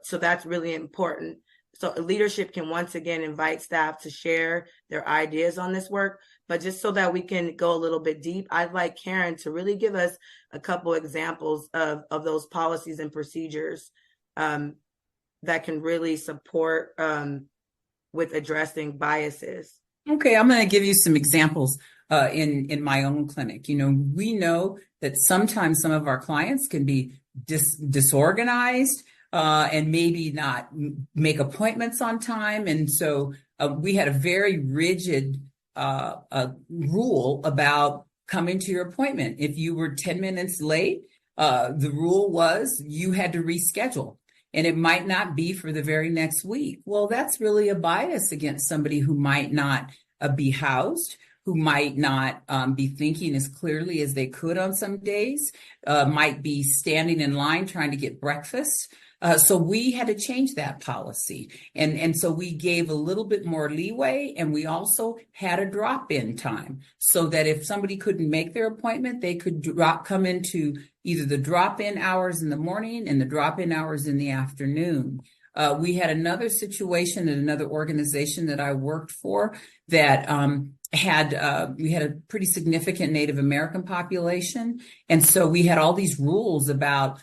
Speaker 3: So that's really important. So leadership can once again invite staff to share their ideas on this work. But just so that we can go a little bit deep, I'd like Karen to really give us a couple examples of those policies and procedures that can really support with addressing biases.
Speaker 2: Okay, I'm going to give you some examples in my own clinic. We know that sometimes some of our clients can be disorganized and maybe not make appointments on time. And so we had a very rigid rule about coming to your appointment. If you were 10 minutes late, the rule was you had to reschedule, and it might not be for the very next week. Well, that's really a bias against somebody who might not be housed, who might not be thinking as clearly as they could on some days, might be standing in line trying to get breakfast. So we had to change that policy. And so we gave a little bit more leeway, and we also had a drop-in time so that if somebody couldn't make their appointment, they could come into either the drop-in hours in the morning and the drop-in hours in the afternoon. We had another situation at another organization that I worked for that we had a pretty significant Native American population. And so we had all these rules about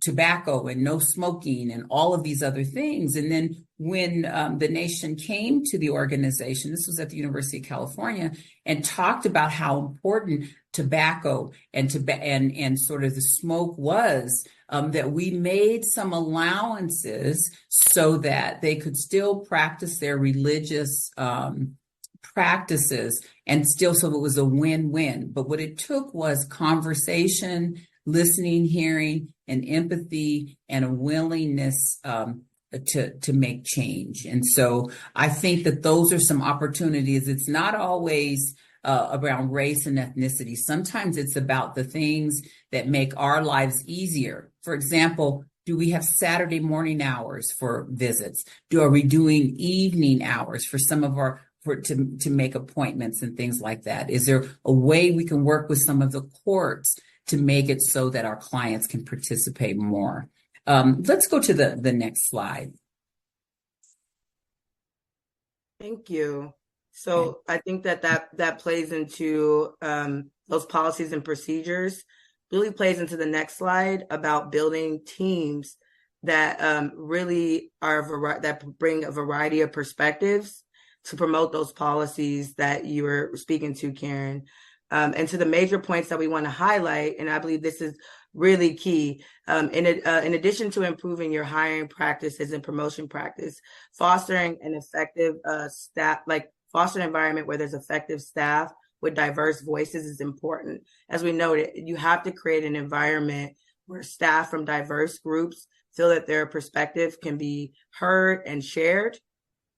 Speaker 2: tobacco and no smoking and all of these other things. And then when the nation came to the organization, this was at the University of California, and talked about how important tobacco and sort of the smoke was, that we made some allowances so that they could still practice their religious practices, and still, so it was a win-win. But what it took was conversation, listening, hearing, and empathy, and a willingness to make change. And so I think that those are some opportunities. It's not always around race and ethnicity. Sometimes it's about the things that make our lives easier. For example, do we have Saturday morning hours for visits? Are we doing evening hours for some of our to make appointments and things like that? Is there a way we can work with some of the courts to make it so that our clients can participate more? Let's go to the next slide.
Speaker 3: Thank you. So I think that plays into those policies and procedures, really plays into the next slide about building teams that really that bring a variety of perspectives to promote those policies that you were speaking to, Karen. And to the major points that we want to highlight, and I believe this is really key, in addition to improving your hiring practices and promotion practice, fostering an effective foster an environment where there's effective staff with diverse voices is important. As we noted, you have to create an environment where staff from diverse groups feel that their perspective can be heard and shared,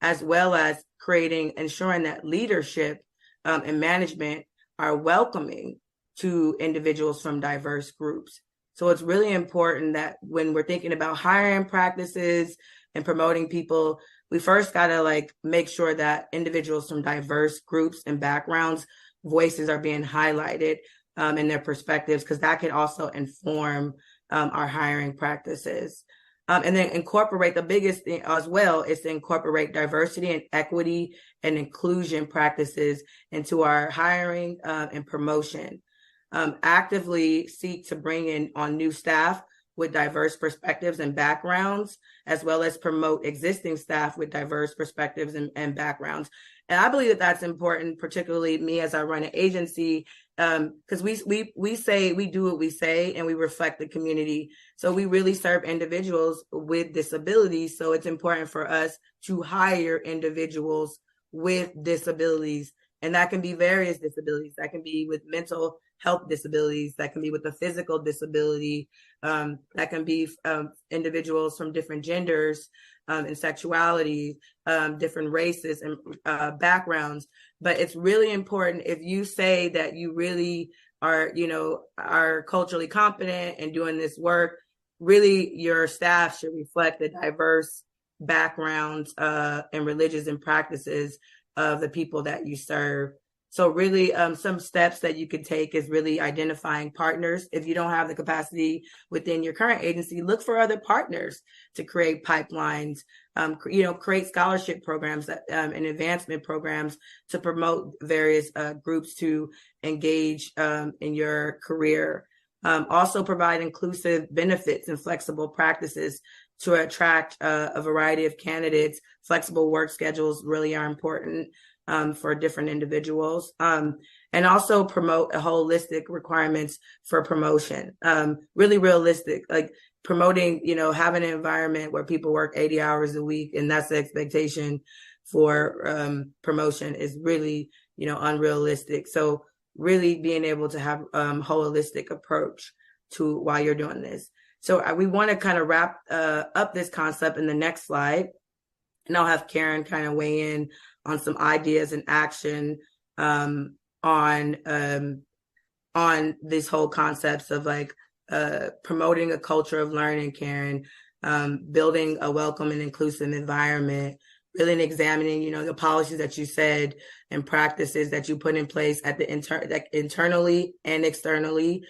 Speaker 3: as well as ensuring that leadership and management are welcoming to individuals from diverse groups. So it's really important that when we're thinking about hiring practices and promoting people, we first got to like make sure that individuals from diverse groups and backgrounds, voices are being highlighted in their perspectives, because that can also inform our hiring practices. And then incorporate, the biggest thing as well is to incorporate diversity and equity and inclusion practices into our hiring and promotion. Actively seek to bring in on new staff with diverse perspectives and backgrounds, as well as promote existing staff with diverse perspectives and backgrounds. And I believe that that's important, particularly me as I run an agency, because we say we do what we say and we reflect the community. So we really serve individuals with disabilities. So it's important for us to hire individuals with disabilities. And that can be various disabilities. That can be with mental health disabilities. That can be with a physical disability. That can be individuals from different genders and sexuality, different races and backgrounds. But it's really important, if you say that you really are, are culturally competent and doing this work, really your staff should reflect the diverse backgrounds and religions and practices of the people that you serve. So really some steps that you could take is really identifying partners. If you don't have the capacity within your current agency, look for other partners to create pipelines, create scholarship programs and advancement programs to promote various groups to engage in your career. Also provide inclusive benefits and flexible practices to attract a variety of candidates. Flexible work schedules really are important for different individuals. And also promote a holistic requirements for promotion. Really realistic, like promoting, having an environment where people work 80 hours a week, and that's the expectation for promotion is really, unrealistic. So really being able to have holistic approach to while you're doing this. So we want to kind of wrap up this concept in the next slide. And I'll have Karen kind of weigh in on some ideas and action on these whole concepts of like promoting a culture of learning, Karen, building a welcome and inclusive environment, really examining, the policies that you said and practices that you put in place at the internally and externally,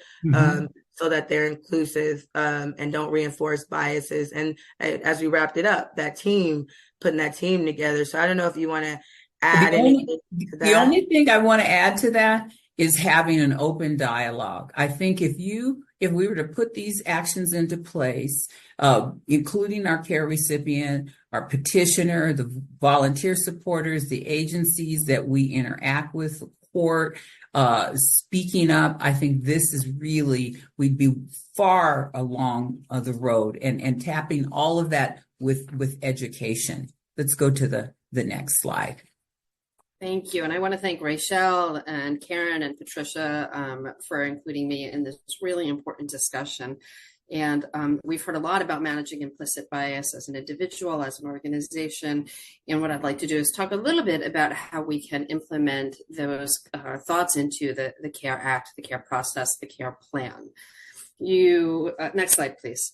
Speaker 3: so that they're inclusive and don't reinforce biases. And as we wrapped it up, putting that team together. So I don't know if you want to add anything to that.
Speaker 2: The only thing I want to add to that is having an open dialogue. I think if we were to put these actions into place, including our care recipient, our petitioner, the volunteer supporters, the agencies that we interact with, the court, speaking up, I think this is really, we'd be far along the road and tapping all of that with education. Let's go to the next slide.
Speaker 4: Thank you. And I want to thank Rachel and Karen and Patricia for including me in this really important discussion. And we've heard a lot about managing implicit bias as an individual, as an organization. And what I'd like to do is talk a little bit about how we can implement those thoughts into the CARE Act, the CARE process, the CARE plan. Next slide, please.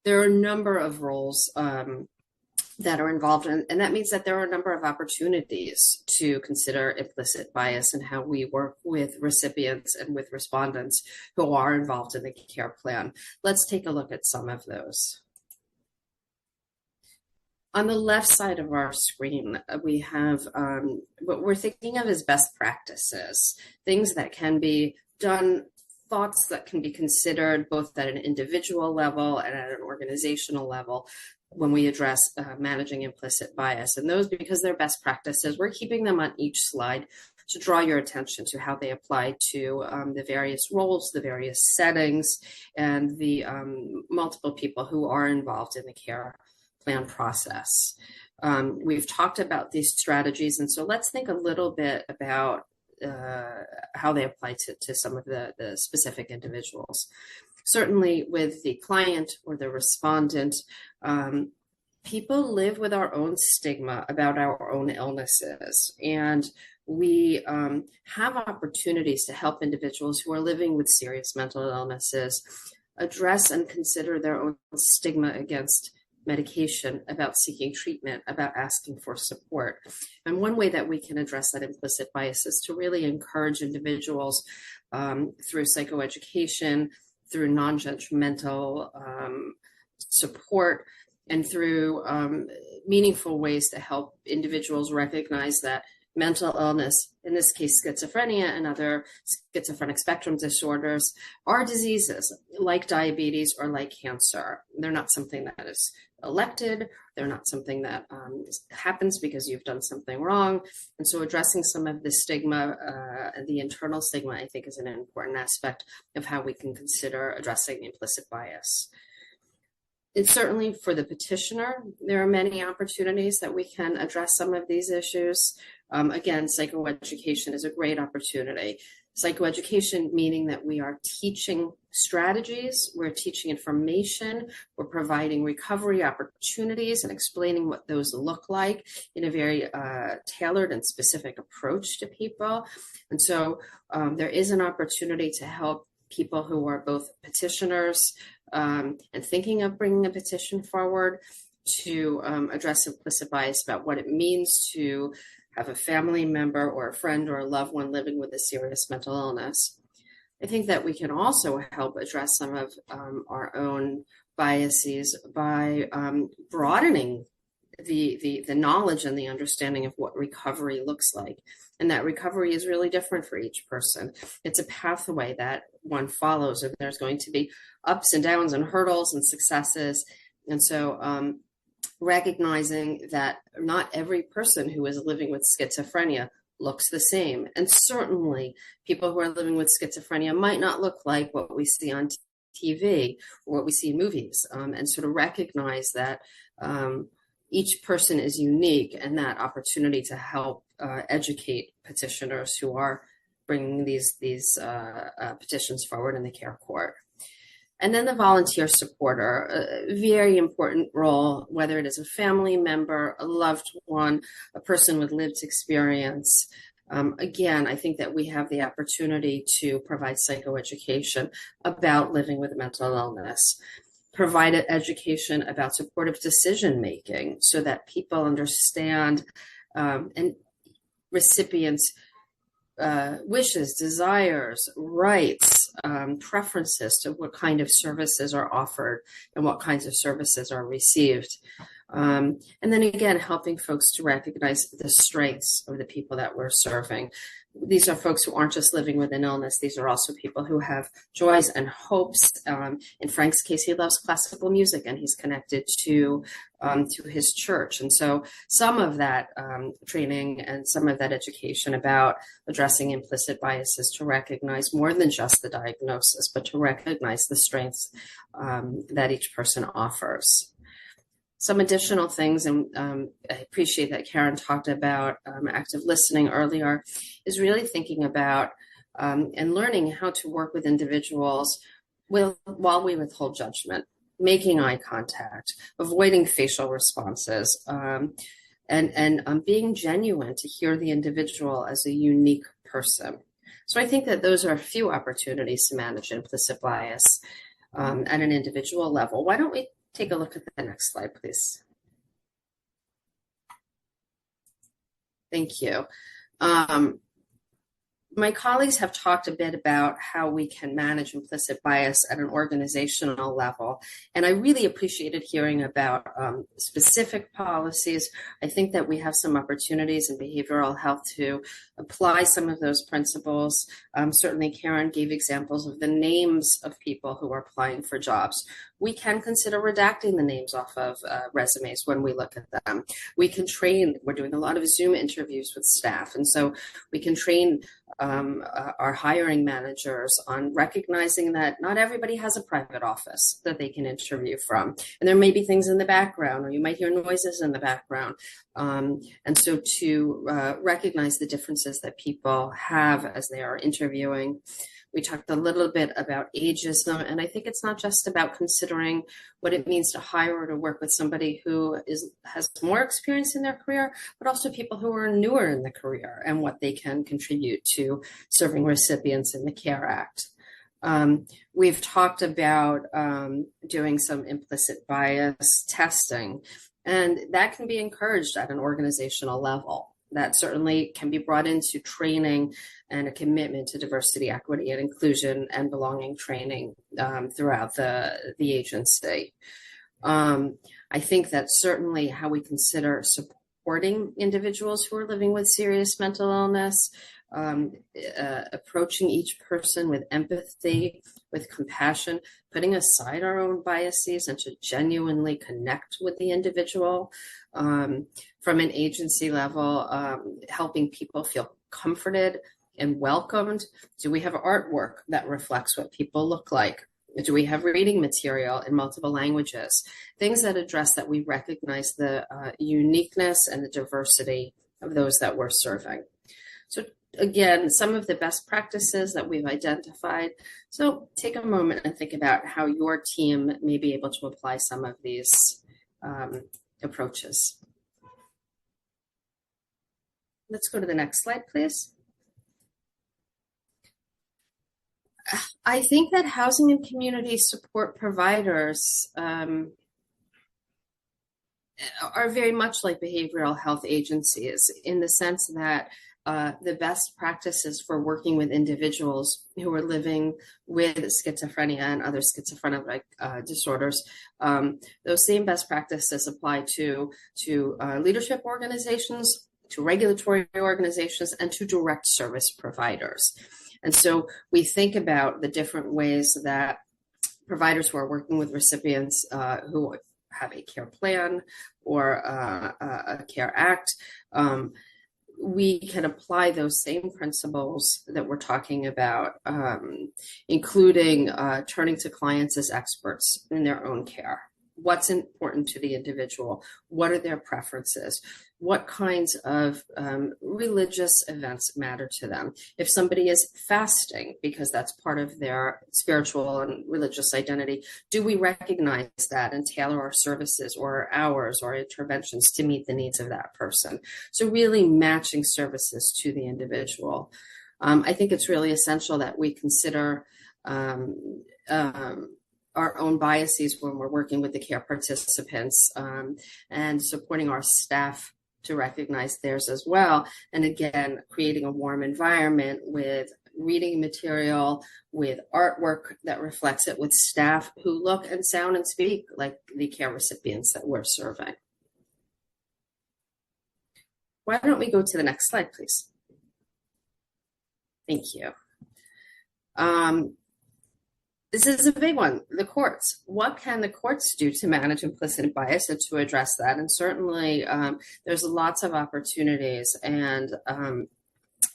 Speaker 4: There are a number of roles that are involved, and that means that there are a number of opportunities to consider implicit bias and how we work with recipients and with respondents who are involved in the CARE plan. Let's take a look at some of those. On the left side of our screen, we have what we're thinking of as best practices, things that can be done, thoughts that can be considered both at an individual level and at an organizational level when we address managing implicit bias. And those, because they're best practices, we're keeping them on each slide to draw your attention to how they apply to the various roles, the various settings, and the multiple people who are involved in the CARE plan process. We've talked about these strategies, and so let's think a little bit about how they apply to some of the specific individuals. Certainly with the client or the respondent, people live with our own stigma about our own illnesses, and we have opportunities to help individuals who are living with serious mental illnesses address and consider their own stigma against medication, about seeking treatment, about asking for support. And one way that we can address that implicit bias is to really encourage individuals through psychoeducation, through non-judgmental support, and through meaningful ways to help individuals recognize that mental illness, in this case schizophrenia and other schizophrenic spectrum disorders, are diseases like diabetes or like cancer. They're not something that is elected. They're not something that happens because you've done something wrong. And so addressing some of the stigma, the internal stigma, I think is an important aspect of how we can consider addressing implicit bias. And certainly for the petitioner, there are many opportunities that we can address some of these issues. Again, psychoeducation is a great opportunity. Psychoeducation meaning that we are teaching strategies, we're teaching information, we're providing recovery opportunities and explaining what those look like in a very tailored and specific approach to people. And so there is an opportunity to help people who are both petitioners and thinking of bringing a petition forward to address implicit bias about what it means to have a family member or a friend or a loved one living with a serious mental illness. I think that we can also help address some of our own biases by broadening the knowledge and the understanding of what recovery looks like. And that recovery is really different for each person. It's a pathway that one follows, and there's going to be ups and downs and hurdles and successes. And so recognizing that not every person who is living with schizophrenia looks the same. And certainly people who are living with schizophrenia might not look like what we see on TV or what we see in movies, and sort of recognize that each person is unique, and that opportunity to help educate petitioners who are bringing these petitions forward in the care court. And then the volunteer supporter, a very important role, whether it is a family member, a loved one, a person with lived experience. Again, I think that we have the opportunity to provide psychoeducation about living with mental illness, provide education about supportive decision-making so that people understand and recipients' wishes, desires, rights, preferences to what kind of services are offered and what kinds of services are received. And then again, helping folks to recognize the strengths of the people that we're serving. These are folks who aren't just living with an illness. These are also people who have joys and hopes. In Frank's case, he loves classical music and he's connected to his church. And so some of that training and some of that education about addressing implicit bias is to recognize more than just the diagnosis, but to recognize the strengths that each person offers. Some additional things, and I appreciate that Karen talked about active listening earlier, is really thinking about and learning how to work with individuals while we withhold judgment, making eye contact, avoiding facial responses, and being genuine to hear the individual as a unique person. So I think that those are a few opportunities to manage implicit bias at an individual level. Why don't we take a look at the next slide, please? Thank you. My colleagues have talked a bit about how we can manage implicit bias at an organizational level, and I really appreciated hearing about specific policies. I think that we have some opportunities in behavioral health to apply some of those principles. Certainly, Karen gave examples of the names of people who are applying for jobs. We can consider redacting the names off of resumes when we look at them. We can train, we're doing a lot of Zoom interviews with staff, and so we can train our hiring managers on recognizing that not everybody has a private office that they can interview from. And there may be things in the background, or you might hear noises in the background. And so to recognize the differences that people have as they are interviewing. We talked a little bit about ageism, and I think it's not just about considering what it means to hire or to work with somebody who has more experience in their career, but also people who are newer in the career and what they can contribute to serving recipients in the CARE Act. We've talked about doing some implicit bias testing, and that can be encouraged at an organizational level. That certainly can be brought into training and a commitment to diversity, equity, and inclusion and belonging training throughout the agency. I think that's certainly how we consider supporting individuals who are living with serious mental illness, approaching each person with empathy, with compassion, putting aside our own biases and to genuinely connect with the individual. From an agency level, helping people feel comforted and welcomed. Do we have artwork that reflects what people look like? Do we have reading material in multiple languages? Things that address that we recognize the uniqueness and the diversity of those that we're serving. So again, some of the best practices that we've identified. So take a moment and think about how your team may be able to apply some of these approaches. Let's go to the next slide, please. I think that housing and community support providers are very much like behavioral health agencies in the sense that the best practices for working with individuals who are living with schizophrenia and other schizophrenic disorders, those same best practices apply to leadership organizations, to regulatory organizations, and to direct service providers. And so we think about the different ways that providers who are working with recipients who have a care plan or a care act, we can apply those same principles that we're talking about, including turning to clients as experts in their own care. What's important to the individual? What are their preferences? What kinds of religious events matter to them? If somebody is fasting because that's part of their spiritual and religious identity, do we recognize that and tailor our services or our hours or interventions to meet the needs of that person? So really matching services to the individual. I think it's really essential that we consider our own biases when we're working with the care participants and supporting our staff to recognize theirs as well. And again, creating a warm environment with reading material, with artwork that reflects it, with staff who look and sound and speak like the care recipients that we're serving. Why don't we go to the next slide, please? Thank you. This is a big one, the courts. What can the courts do to manage implicit bias and to address that? And certainly there's lots of opportunities, and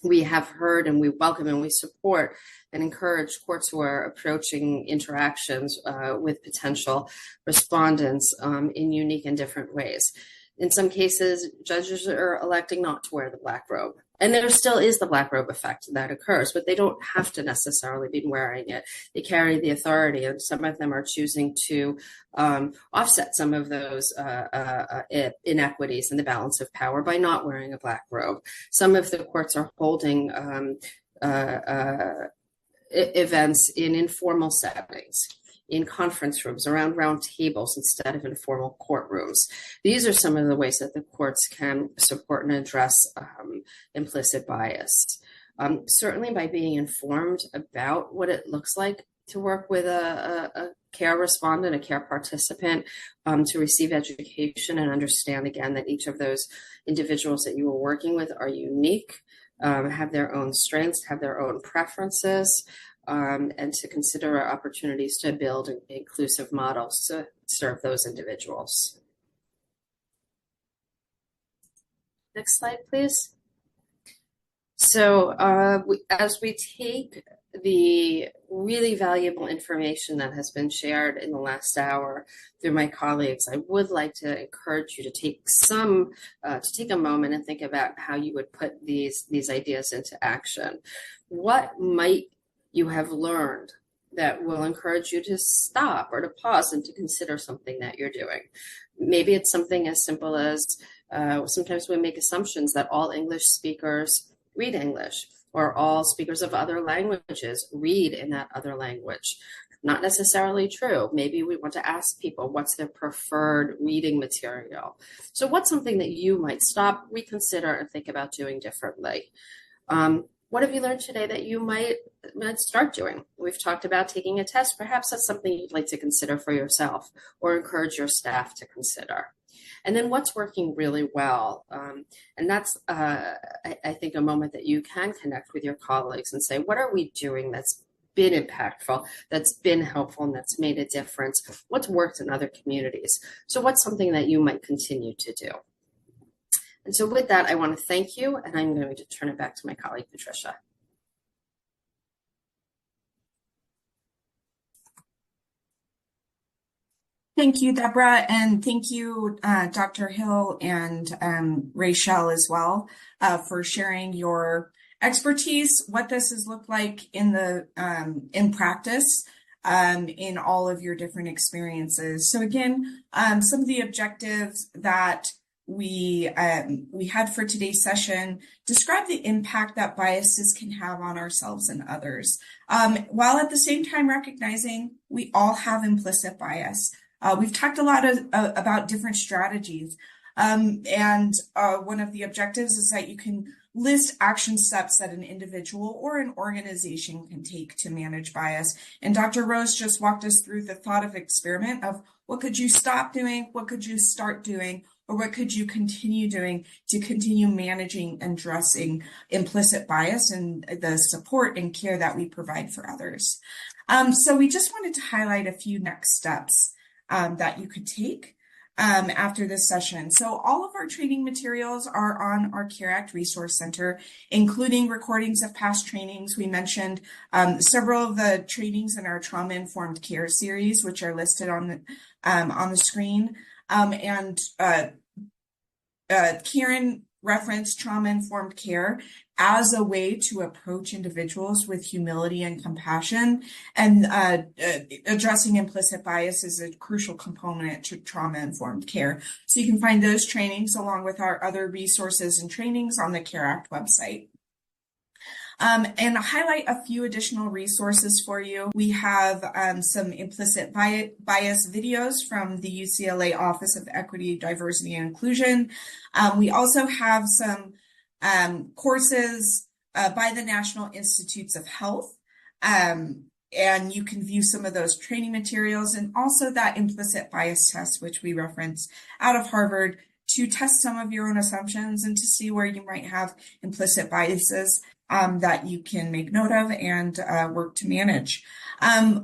Speaker 4: we have heard and we welcome and we support and encourage courts who are approaching interactions with potential respondents in unique and different ways. In some cases, judges are electing not to wear the black robe. And there still is the black robe effect that occurs, but they don't have to necessarily be wearing it. They carry the authority, and some of them are choosing to offset some of those inequities in the balance of power by not wearing a black robe. Some of the courts are holding events in informal settings, in conference rooms, around round tables instead of in formal courtrooms. These are some of the ways that the courts can support and address implicit bias. Certainly by being informed about what it looks like to work with a care respondent, a care participant, to receive education and understand again that each of those individuals that you are working with are unique, have their own strengths, have their own preferences, and to consider opportunities to build inclusive models to serve those individuals. Next slide, please. So as we take the really valuable information that has been shared in the last hour through my colleagues, I would like to encourage you to take a moment and think about how you would put these ideas into action. What might you have learned that will encourage you to stop or to pause and to consider something that you're doing? Maybe it's something as simple as sometimes we make assumptions that all English speakers read English, or all speakers of other languages read in that other language. Not necessarily true. Maybe we want to ask people what's their preferred reading material. So what's something that you might stop, reconsider, and think about doing differently? What have you learned today that you might start doing? We've talked about taking a test. Perhaps that's something you'd like to consider for yourself or encourage your staff to consider. And then what's working really well? And that's, I think, a moment that you can connect with your colleagues and say, what are we doing that's been impactful, that's been helpful, and that's made a difference? What's worked in other communities? So what's something that you might continue to do? And so with that, I want to thank you, and I'm going to turn it back to my colleague, Patricia.
Speaker 1: Thank you, Deborah, and thank you, Dr. Hill and Rachel as well, for sharing your expertise, what this has looked like in the in practice, in all of your different experiences. So again, some of the objectives that we had for today's session describe the impact that biases can have on ourselves and others, while at the same time recognizing we all have implicit bias. We've talked a lot about different strategies, and one of the objectives is that you can list action steps that an individual or an organization can take to manage bias. And Dr. Rose just walked us through the thought of experiment of what could you stop doing, what could you start doing, or what could you continue doing to continue managing and addressing implicit bias and the support and care that we provide for others. So we just wanted to highlight a few next steps that you could take after this session. So all of our training materials are on our CARE Act Resource Center, including recordings of past trainings. We mentioned several of the trainings in our trauma-informed care series, which are listed on the screen. Karen referenced trauma-informed care as a way to approach individuals with humility and compassion, and addressing implicit bias is a crucial component to trauma-informed care. So you can find those trainings along with our other resources and trainings on the CARE Act website. And I'll highlight a few additional resources for you. We have some implicit bias videos from the UCLA Office of Equity, Diversity, and Inclusion. We also have some courses by the National Institutes of Health, and you can view some of those training materials, and also that implicit bias test, which we reference out of Harvard, to test some of your own assumptions and to see where you might have implicit biases that you can make note of and work to manage.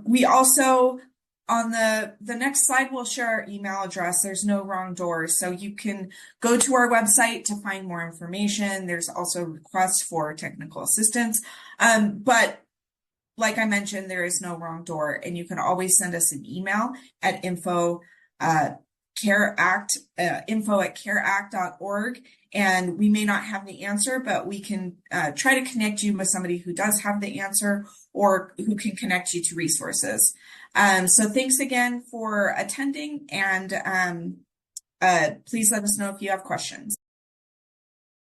Speaker 1: We also, on the next slide, we'll share our email address. There's no wrong doors, so you can go to our website to find more information. There's also requests for technical assistance, but like I mentioned, there is no wrong door, and you can always send us an email at info@careact.org, and we may not have the answer, but we can try to connect you with somebody who does have the answer or who can connect you to resources. So thanks again for attending, and please let us know if you have questions.